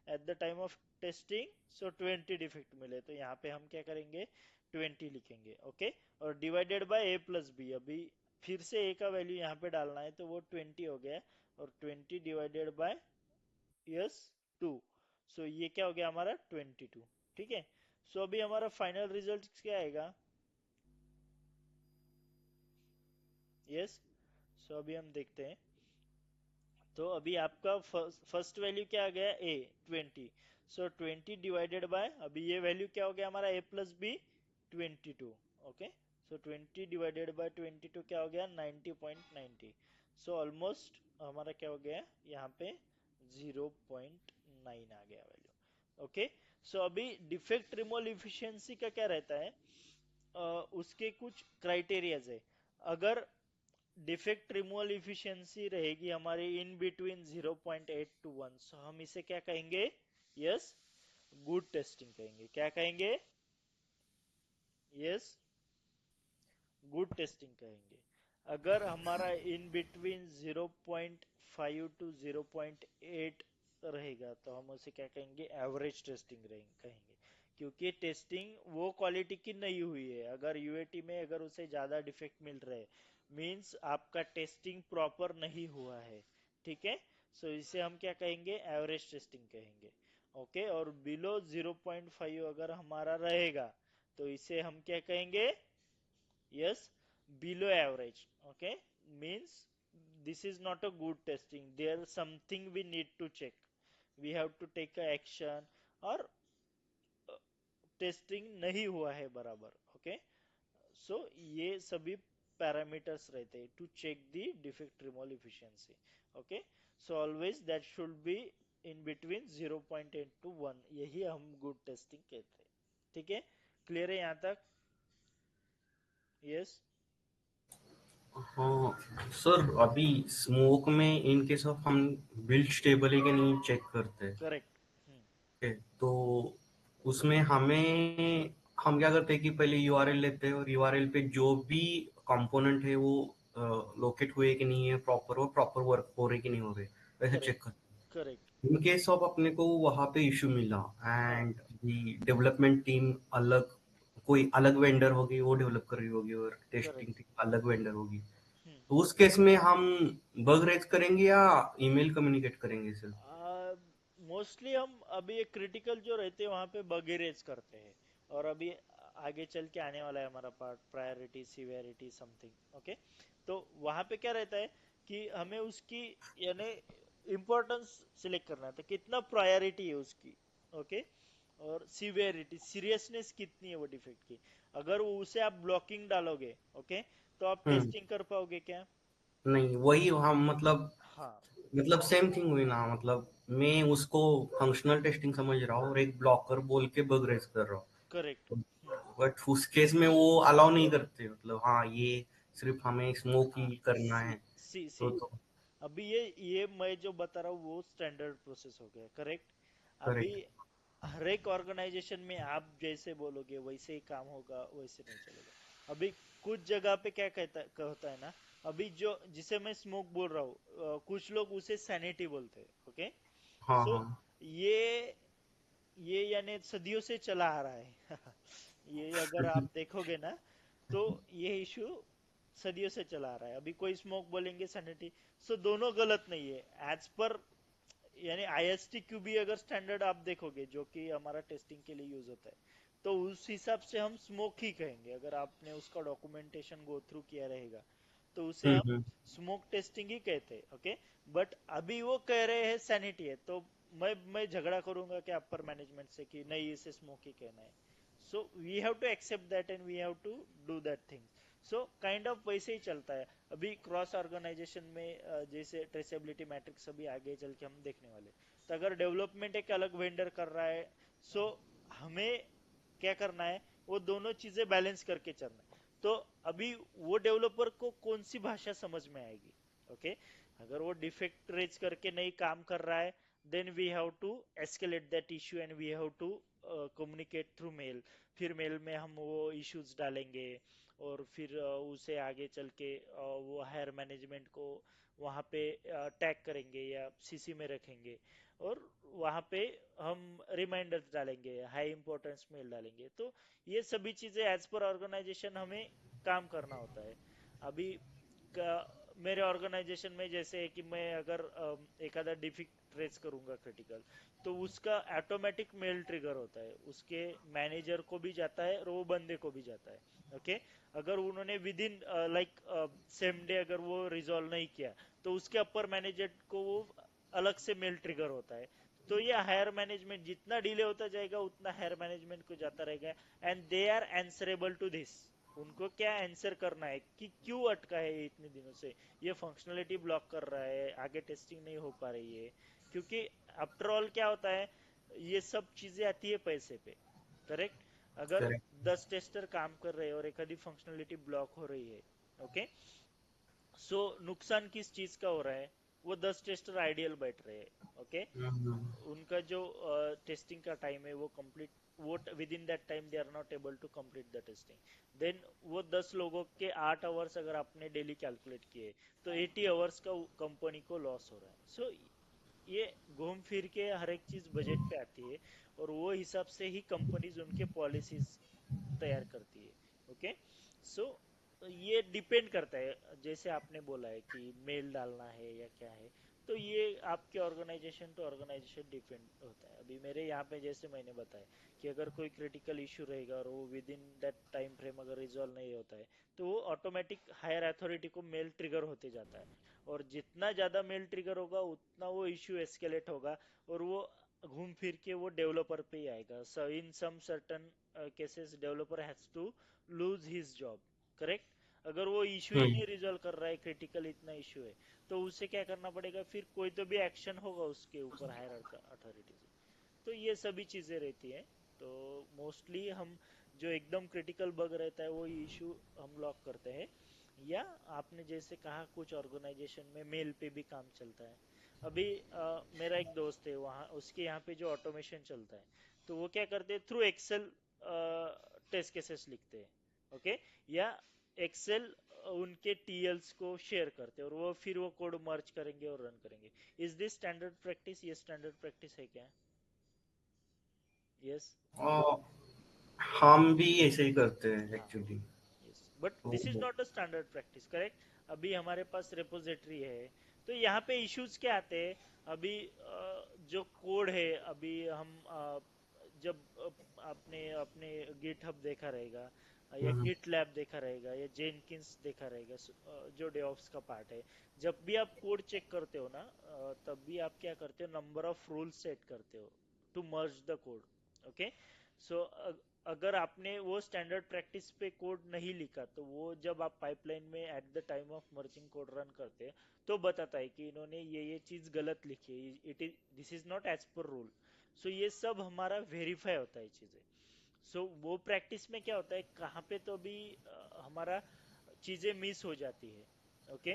at the time of testing? So 20 defect मिले, तो यहाँ पे हम क्या करेंगे? 20 लिखेंगे। ओके, और divided by A plus B, अभी फिर से ए का वैल्यू यहाँ पे डालना है, तो वो 20 हो गया, और 20 डिवाइडेड बाय, यस, 2। सो ये क्या हो गया हमारा? 22। ठीक है, सो अभी हमारा फाइनल रिजल्ट क्या आएगा? यस, सो अभी हम देखते हैं। तो अभी आपका फर्स्ट वैल्यू क्या आ गया? ए, 20। सो 20 डिवाइडेड बाय, अभी ये वैल्यू क्या हो गया हमारा? A plus B, 22। Okay, so 20 divided by 22 क्या हो गया? 90.90। सो ऑलमोस्ट हमारा क्या हो गया यहाँ पे? 0.9 आ गया वैल्यू। ओके, सो अभी डिफेक्ट रिमूवल इफिशियंसी का क्या रहता है? उसके कुछ क्राइटेरियाज है। अगर डिफेक्ट रिमूवल इफिशियंसी रहेगी हमारी इन बिटवीन 0.8 टू 1, सो हम इसे क्या कहेंगे? यस, गुड टेस्टिंग कहेंगे। क्या कहेंगे? यस, गुड टेस्टिंग कहेंगे। अगर हमारा इन बिटवीन 0.5 टू 0.8 रहेगा, तो हम उसे क्या कहेंगे? एवरेज टेस्टिंग कहेंगे, क्योंकि टेस्टिंग वो क्वालिटी की नहीं हुई है। अगर यूएटी में अगर उसे ज्यादा डिफेक्ट मिल रहे, मींस आपका टेस्टिंग प्रॉपर नहीं हुआ है। ठीक है, सो इसे हम क्या कहेंगे? एवरेज टेस्टिंग कहेंगे। ओके, और बिलो 0.5 अगर हमारा रहेगा, तो इसे हम क्या कहेंगे? Yes, below average. Okay, means this is not a good testing. There something we need to check. We have to take a action, और टेस्टिंग नहीं हुआ है बराबर. ओके, सो ये सभी पैरामीटर्स रहते हैं to check the defect removal efficiency. Okay, so always that should be in between 0.8 to 1. यही हम गुड टेस्टिंग कहते हैं. ठीक है, क्लियर है यहाँ तक? यस. हाँ सर, अभी स्मोक में इन केस ऑफ हम बिल्ड स्टेबल है कि नहीं चेक करते हैं. करेक्ट. Okay, तो उसमें हम क्या करते हैं कि पहले यूआरएल लेते हैं और यूआरएल पे जो भी कंपोनेंट है वो लोकेट हुए कि नहीं है प्रॉपर, और प्रॉपर वर्क हो रहे कि नहीं हो रहे, वैसे करेक्ट. चेक करते करेक्ट. हैं. इन केस ऑफ अपने को वहां पे इशू मिला हाँ. एंड डेवलपमेंट टीम अलग, कोई अलग वेंडर होगी वो डेवलप कर रही होगी और करेक्ट. टेस्टिंग टीम अलग वेंडर होगी, तो उस केस में हम बग रेज करेंगे या ईमेल कम्युनिकेट करेंगे सिर्फ? मोस्टली हम अभी एक क्रिटिकल जो रहते हैं वहां पे बग रेज करते हैं, और अभी आगे चल के आने वाला है हमारा part priority severity something. Okay, तो वहां पे क्या रहता है कि हमें उसकी यानी इम्पोर्टेंस सिलेक्ट करना है, तो कितना प्रायोरिटी है उसकी. ओके, और सीवेरिटी सीरियसनेस कितनी है वो डिफेक्ट की. अगर वो उसे आप ब्लॉकिंग डालोगे, ओके, तो आप हम्म, टेस्टिंग कर पाओगे क्या? नहीं वही हम हाँ. मतलब सेम थिंग हुई ना, मतलब मैं उसको फंक्शनल टेस्टिंग समझ रहा हूँ और एक ब्लॉकर बोल के बग रेस कर रहा करेक्ट. हूँ, बट उस केस में वो अलाउ नहीं करते, मतलब हाँ ये सिर्फ हमें स्मोक हाँ. ही करना सी है. सी सी तो अभी ये मैं जो बता रहा हूँ वो स्टैंडर्ड प्रोसेस हो गया. करेक्ट. अभी करेक्ट. हर एक ऑर्गेनाइजेशन में आप जैसे बोलोगे वैसे ही काम होगा, वैसे नहीं चलेगा. अभी कुछ जगह पे क्या होता है ना, अभी जो जिसे मैं स्मोक बोल रहा हूँ, कुछ लोग उसे सैनिटी बोलते हैं. ओके, हाँ सो हाँ. ये यानी सदियों से चला आ रहा है. ये अगर आप देखोगे ना, तो ये इशू सदियों से चला आ रहा है. अभी कोई स्मोक बोलेंगे सैनिटी, सो दोनों गलत नहीं है एज पर, यानी ISTQB अगर स्टैंडर्ड आप देखोगे जो कि हमारा टेस्टिंग के लिए यूज होता है, तो उस हिसाब से हम स्मोक ही कहेंगे. अगर आपने उसका डॉक्यूमेंटेशन गो थ्रू किया रहेगा तो उसे हम हम्म. स्मोक टेस्टिंग ही कहते हैं. ओके, बट अभी वो कह रहे हैं सैनिटी है, तो मैं झगड़ा करूंगा कि अपर मैनेजमेंट से कि नहीं इसे स्मोक ही कहना है. So we have to accept that and we have to do that thing. So kind of वैसे ही चलता है. अभी क्रॉस ऑर्गेनाइजेशन में जैसे ट्रेसेबिलिटी मैट्रिक्स अभी आगे चल के हम देखने वाले, तो अगर डेवलपमेंट एक अलग वेंडर कर रहा है, सो हमें क्या करना है, वो दोनों चीजें बैलेंस करके चलना है. तो अभी वो डेवलपर को कौन सी भाषा समझ में आएगी. ओके, अगर वो डिफेक्ट रेज करके नहीं काम कर रहा है, then we have to escalate that issue and we have to communicate through mail. फिर मेल में हम वो इश्यूज डालेंगे, और फिर उसे आगे चल के वो हायर मैनेजमेंट को वहाँ पे टैग करेंगे या CC में रखेंगे, और वहाँ पे हम रिमाइंडर्स डालेंगे, हाई इंपॉर्टेंस मेल डालेंगे. तो ये सभी चीजें एज पर ऑर्गेनाइजेशन हमें काम करना होता है. अभी मेरे ऑर्गेनाइजेशन में जैसे है कि मैं अगर एक आधा डिफिक्ट ट्रेस करूंगा क्रिटिकल, तो उसका ऑटोमेटिक मेल ट्रिगर होता है, उसके मैनेजर को भी जाता है और वो बंदे को भी जाता है. ओके, अगर उन्होंने with in like same day अगर वो रिजॉल्व नहीं किया, तो उसके अपर मैनेजर को वो अलग से मेल ट्रिगर होता है. तो ये हायर मैनेजमेंट जितना डिले होता जाएगा उतना हायर मैनेजमेंट को जाता रहेगा, and they are answerable to this. उनको क्या आंसर करना है कि क्यों अटका है ये इतने दिनों से, ये फंक्शनलिटी ब्लॉक कर रहा है, आगे टेस्टिंग नहीं हो पा रही है. क्योंकि आफ्टर ऑल क्या होता है, ये सब चीजें आती है पैसे पे. करेक्ट. अगर करेक्ट. 10 टेस्टर काम कर रहे हैं और एक आधी फंक्शनलिटी ब्लॉक हो रही है, ओके, सो नुकसान किस चीज का हो रहा है, वो 10 टेस्टर आइडियल बैठ रहे हैं. ओके, उनका जो टेस्टिंग का टाइम है वो कंप्लीट, वो within that time they are not able to complete the testing. Then वो 10 लोगों के 8 आवर्स अगर आपने डेली कैलकुलेट किए, तो 80 आवर्स का कंपनी को लॉस हो रहा है. सो ये घूम फिर के हर एक चीज बजट पे आती है, और वो हिसाब से ही कंपनीज उनके पॉलिसीज तैयार करती है. ओके, सो ये डिपेंड करता है, जैसे आपने बोला है कि मेल डालना है या क्या है, तो ये आपके ऑर्गेनाइजेशन टू ऑर्गेनाइजेशन डिपेंड होता है. अभी मेरे यहाँ पे जैसे मैंने बताया कि अगर कोई क्रिटिकल इशू रहेगा और वो within that time frame अगर रिजॉल्व नहीं होता है, तो वो ऑटोमेटिक हायर अथॉरिटी को मेल ट्रिगर होते जाता है. और जितना ज्यादा मेल ट्रिगर होगा उतना वो इश्यू एस्केलेट होगा और वो घूम फिर के वो डेवलपर पे ही आएगा. So in some certain cases developer has to lose his job. Correct. अगर वो इश्यू ही नहीं रिजॉल्व कर रहा है, क्रिटिकल इतना इश्यू है, तो उसे क्या करना पड़ेगा, फिर कोई तो भी एक्शन होगा उसके ऊपर हायर अथॉरिटी से. तो ये सभी चीजें रहती हैं. तो मोस्टली हम जो एकदम क्रिटिकल बग रहता है वो इशू हम लॉक करते हैं. या आपने जैसे कहा कुछ ऑर्गेनाइजेशन में मेल पे भी काम चलता है. अभी मेरा एक दोस्त है वहाँ, उसके यहाँ पे जो ऑटोमेशन चलता है, तो वो क्या करते हैं, थ्रू एक्सेल टेस्ट केसेस लिखते हैं. ओके. या एक्सेल उनके टीएल्स को शेयर करते हैं और वो फिर वो कोड मर्ज करेंगे और रन करेंगे. Is this standard practice? ये स्टैंडर्ड प्रैक्टिस है क्या? यस. हम भी ऐसे ही करते हैं हाँ. Actually. Yes, but this is not a standard practice. Correct. अभी हमारे पास रिपोजिटरी है, तो यहाँ पे इश्यूज क्या आते हैं. अभी जो कोड है, अभी हम जब आपने अपने गिटहब देखा रहेगा या गिट लैब देखा रहेगा या जेनकिंस देखा रहेगा, जो डेवऑप्स का पार्ट है. जब भी आप कोड चेक करते हो ना, तब भी आप क्या करते हो, नंबर ऑफ रूल्स सेट करते हो to merge the code. Okay. So अगर आपने वो स्टैंडर्ड प्रैक्टिस पे कोड नहीं लिखा, तो वो जब आप पाइपलाइन में eight the time of merging code run करते हैं, तो बताता है कि इन्होंने ये चीज गलत लिखी है, it is this is not as per rule. So ये सब हमारा वेरीफाई होता है चीजें. सो वो प्रैक्टिस में क्या होता है, कहाँ पे तो भी हमारा चीजें मिस हो जाती है. ओके.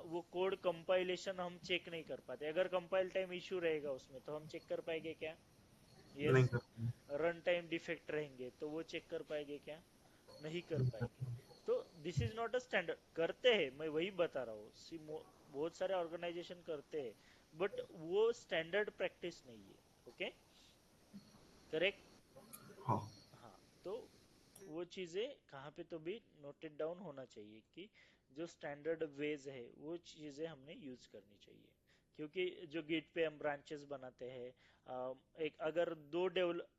वो कोड कंपाइलेशन हम चेक नहीं कर पाते. अगर कंपाइल टाइम इशू रहेगा उसमें, तो हम चेक कर पाएंगे क्या? नहीं यस. करते. रन टाइम डिफेक्ट रहेंगे तो वो चेक कर पाएंगे क्या? नहीं कर पाएंगे. तो this is not a standard. करते हैं, मैं वही बता रहा हूँ. बहुत सारे ऑर्गेनाइजेशन करते हैं, बट वो स्टैंडर्ड प्रैक्टिस नहीं है. ओके. करेक्ट. हाँ. हाँ. तो वो चीजें कहाँ पे तो भी नोटेड डाउन होना चाहिए कि जो स्टैंडर्ड वेज है वो चीजें हमने यूज करनी चाहिए. क्योंकि जो गिट पे हम ब्रांचेस बनाते हैं, एक अगर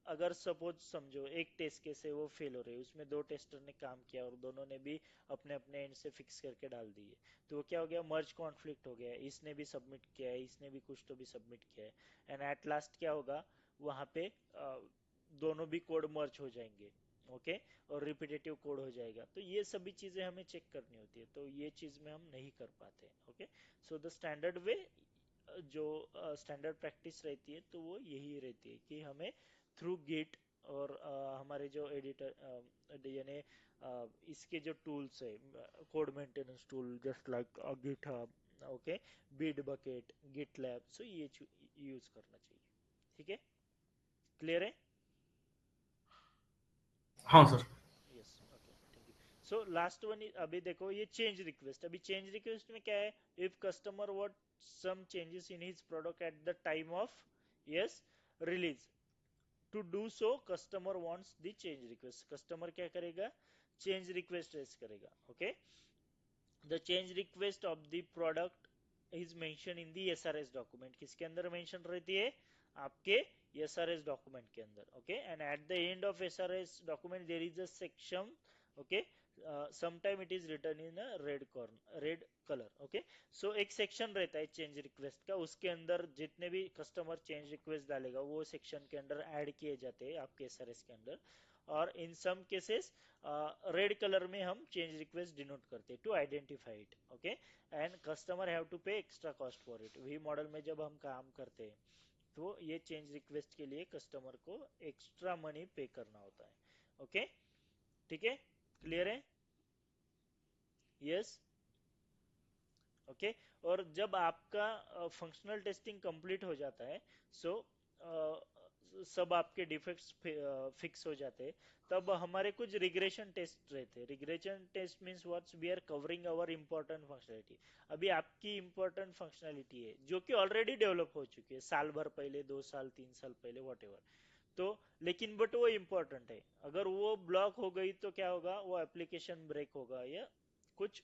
अगर सपोज समझो एक टेस्ट केस है वो फेल हो रही है, उसमें दो टेस्टर ने काम किया और दोनों ने भी अपने अपने एंड से फिक्स करके डाल दिए, तो वो क्या हो गया, मर्ज कॉन्फ्लिक्ट हो गया. इसने भी सबमिट किया है, इसने भी कुछ तो भी सबमिट किया है, एंड एट लास्ट क्या होगा, वहां पे दोनों भी कोड मर्ज हो जाएंगे. ओके. और रिपीटेटिव कोड हो जाएगा. तो ये सभी चीजें हमें चेक करनी होती है, तो ये चीज में हम नहीं कर पाते. ओके. सो द स्टैंडर्ड वे, जो स्टैंडर्ड प्रैक्टिस रहती है, तो वो यही रहती है कि हमें थ्रू गिट और हमारे जो एडिटर यानी इसके जो टूल्स है, code maintenance tool just like GitHub, okay, Bitbucket, GitLab, so ये यूज करना चाहिए. ठीक है. क्लियर है? हाँ sir. Yes. Okay. Thank you. So last one, अभी देखो ये चेंज रिक्वेस्ट. अभी चेंज रिक्वेस्ट में क्या है, if customer want some changes in his product at the time of, yes, release, to do so customer wants the change request. Customer क्या करेगा, change request raise करेगा. Okay. The change request of the product is mention in the SRS document. किसके अंदर mention रहती है, आपके SRS document के अंदर. Okay. And at the end of SRS document there is a section. Okay. Sometime it is return in red colour. Okay. So एक section रहता है चेंज रिक्वेस्ट का, उसके अंदर जितने भी कस्टमर चेंज रिक्वेस्ट डालेगा वो सेक्शन के अंदर ऐड किए जाते हैं आपके एसआरएस के अंदर. और in some cases red colour में हम चेंज रिक्वेस्ट डिनोट करते हैं to identify it. Okay. And customer have to pay extra cost for it. V model में जब हम काम करते हैं, तो ये चेंज रिक्वेस्ट के लिए कस्टमर को एक्स्ट्रा मनी पे करना होता है. ओके. ठीक है. क्लियर है? यस. ओके. और जब आपका फंक्शनल टेस्टिंग कंप्लीट हो जाता है, सो सब आपके डिफेक्ट्स फिक्स हो जाते हैं, तब हमारे कुछ रिग्रेशन टेस्ट रहते हैं. Regression test means what's, we are covering our important functionality. अभी आपकी इंपॉर्टेंट फंक्शनलिटी है जो कि ऑलरेडी डेवलप हो चुकी है, साल भर पहले, 2 साल 3 साल पहले, वॉट एवर. तो लेकिन बट वो इम्पोर्टेंट है. अगर वो ब्लॉक हो गई तो क्या होगा, वो एप्लीकेशन ब्रेक होगा या कुछ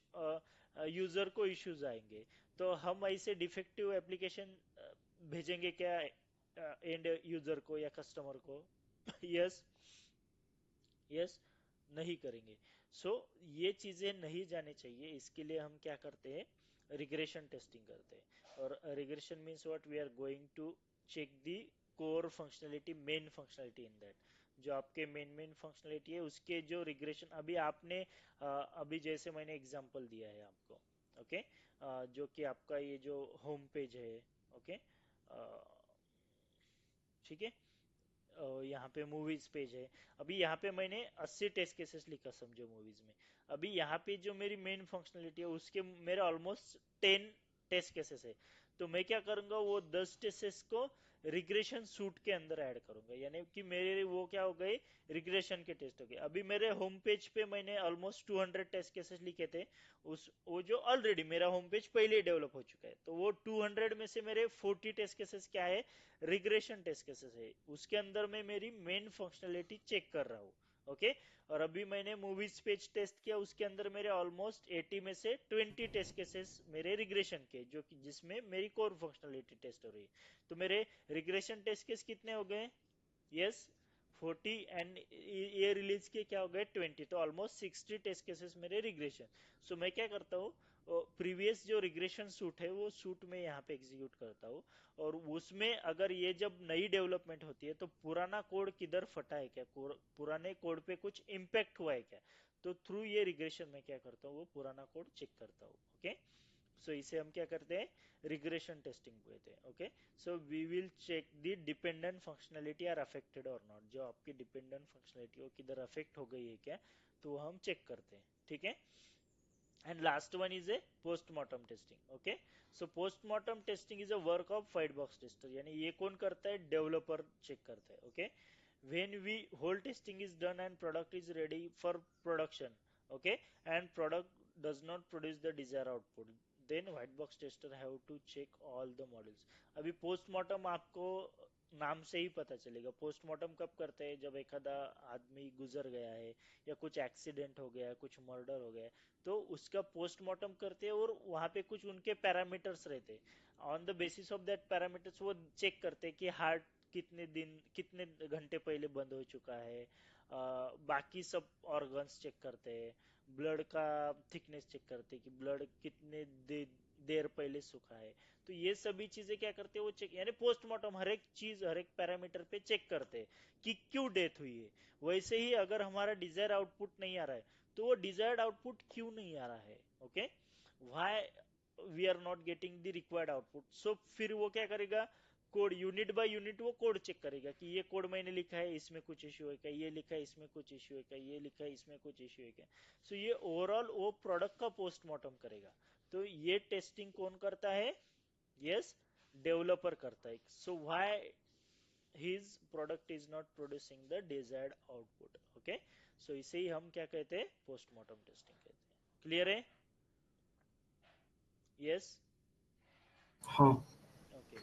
यूजर को इश्यूज आएंगे. तो हम ऐसे डिफेक्टिव एप्लीकेशन भेजेंगे क्या एंड यूजर को या कस्टमर को? यस. यस. नहीं करेंगे. सो ये चीजें नहीं जाने चाहिए. इसके लिए हम क्या करते हैं, रिग्रेशन टेस्टिंग करते हैं। और regression means what, we are going to check the core functionality, main functionality in that, जो आपके मेन फंक्शनलिटी है उसके जो रिग्रेशन अभी आपने अभी जैसे मैंने एग्जांपल दिया है आपको, ओके, जो कि आपका ये जो होम पेज है, ओके, ठीक है, यहाँ पे मूवीज पेज है। अभी यहाँ पे मैंने 80 टेस्ट केसेस लिखा समझो मूवीज में। अभी यहाँ पे जो मेरी मेन फंक्शनलिटी है उसके मेरे ऑलमोस्ट 10 टेस्ट केसेस है। तो मैं क्या करूंगा, वो 10 टेस्टेस को रिग्रेशन सूट के अंदर ऐड करूंगा, यानी कि मेरे वो क्या हो गए, रिग्रेशन के टेस्ट हो गए। अभी मेरे होम पेज पे मैंने ऑलमोस्ट 200 टेस्ट केसेस लिखे थे, उस वो जो ऑलरेडी मेरा होम पेज पहले ही डेवलप हो चुका है, तो वो 200 में से मेरे 40 टेस्ट केसेस क्या है, रिग्रेशन टेस्ट केसेस है। उसके अंदर मैं मेरी मेन फंक्शनलिटी चेक कर रहा हूँ, ओके। और अभी मैंने मूवीज पेज टेस्ट किया, उसके अंदर मेरे ऑलमोस्ट 80 में से 20 टेस्ट केसेस मेरे रिग्रेशन के, जो कि जिसमें मेरी कोर फंक्शनलिटी टेस्ट हो रही है। तो मेरे रिग्रेशन टेस्ट केस कितने हो गए, यस 40, एंड ये रिलीज के क्या हो गए 20, तो ऑलमोस्ट 60 टेस्ट केसेस मेरे रिग्रेशन। सो मैं क्या करता हूँ, प्रीवियस जो रिग्रेशन सूट है वो सूट में यहाँ पे एग्जीक्यूट करता हूँ, और उसमें अगर ये जब नई डेवलपमेंट होती है तो पुराना कोड किधर फटा है क्या, पुराने कोड पे कुछ इम्पेक्ट हुआ है क्या, तो थ्रू ये रिग्रेशन में क्या करता हूँ, वो पुराना कोड चेक करता हूँ, ओके। सो इसे हम क्या करते हैं, रिग्रेशन टेस्टिंग कहते हैं, okay. So we will check the dependent functionality are affected और नॉट, जो आपकी डिपेंडेंट फंक्शनलिटी वो किधर अफेक्ट हो गई है क्या, तो वो हम चेक करते हैं, ठीक है। And last one is a post-mortem testing, okay. So post-mortem testing is a work of white box tester, यानी ये कौन करता है, डेवलपर चेक करता है, okay. When we whole testing is done and product is ready for production, okay, and product does not produce the desired output, then white box tester have to check all the models. अभी post-mortem आपको नाम से ही पता चलेगा, postmortem कब करते हैं, जब एखादा आदमी गुजर गया है या कुछ एक्सीडेंट हो गया है, कुछ मर्डर हो गया है, तो उसका पोस्टमार्टम करते हैं, और वहां पे कुछ उनके पैरामीटर्स रहते हैं। On the basis of that parameters वो चेक करते हैं कि हार्ट कितने दिन कितने घंटे पहले बंद हो चुका है, बाकी सब ऑर्गन्स चेक करते हैं, ब्लड का थिकनेस चेक करते हैं कि ब्लड कितने देर पहले सूखा है। तो ये सभी चीजें क्या करते हैं, वो चेक, यानी पोस्टमार्टम हर एक चीज हर एक पैरामीटर पे चेक करते हैं कि क्यों डेथ हुई है। वैसे ही अगर हमारा डिजायर आउटपुट नहीं आ रहा है, तो वो डिजायर्ड आउटपुट क्यों नहीं आ रहा है, okay, why we are not getting the required output. So फिर वो क्या करेगा, कोड यूनिट बाय यूनिट वो कोड चेक करेगा कि ये कोड मैंने लिखा है इसमें कुछ इश्यू है क्या, ये लिखा है इसमें कुछ इश्यू है क्या, ये लिखा है इसमें कुछ इश्यू है क्या। सो ये ओवरऑल वो प्रोडक्ट का पोस्टमार्टम करेगा। तो ये टेस्टिंग कौन करता है, यस, डेवलपर करता है। So why his product is not producing the desired output, okay. So इसे ही हम क्या कहते हैं, पोस्टमार्टम टेस्टिंग कहते हैं। क्लियर है, यस, हाँ। Okay,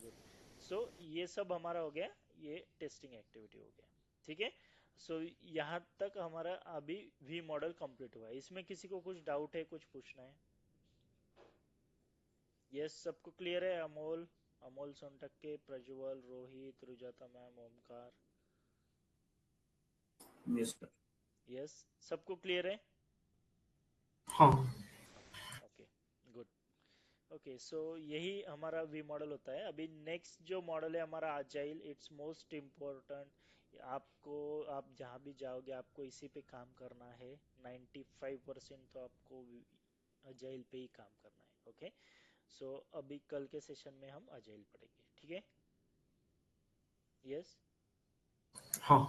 good. सो ये सब हमारा हो गया, ये टेस्टिंग एक्टिविटी हो गया, ठीक है। सो यहाँ तक हमारा अभी वी मॉडल कंप्लीट हुआ है। इसमें किसी को कुछ डाउट है, कुछ पूछना है, यस, सबको क्लियर है, Amol, Amol Sontakke, Prajwal, Rohit, Rujata ma'am, Omkar, yes sir. Yes, सबको क्लियर है, हाँ। Okay, good. ओके, सो यही हमारा वी मॉडल होता है। अभी नेक्स्ट जो मॉडल है हमारा अजाइल, इट्स मोस्ट इम्पोर्टेंट। आपको, आप जहाँ भी जाओगे आपको इसी पे काम करना है, 95% तो आपको अजाइल पे ही काम करना है, ओके। सो अभी कल के सेशन में हम अजाइल पढ़ेंगे, ठीक है, यस, हाँ।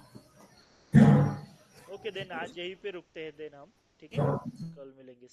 ओके। देन आज यहीं पे रुकते हैं देन हम, ठीक है, कल मिलेंगे।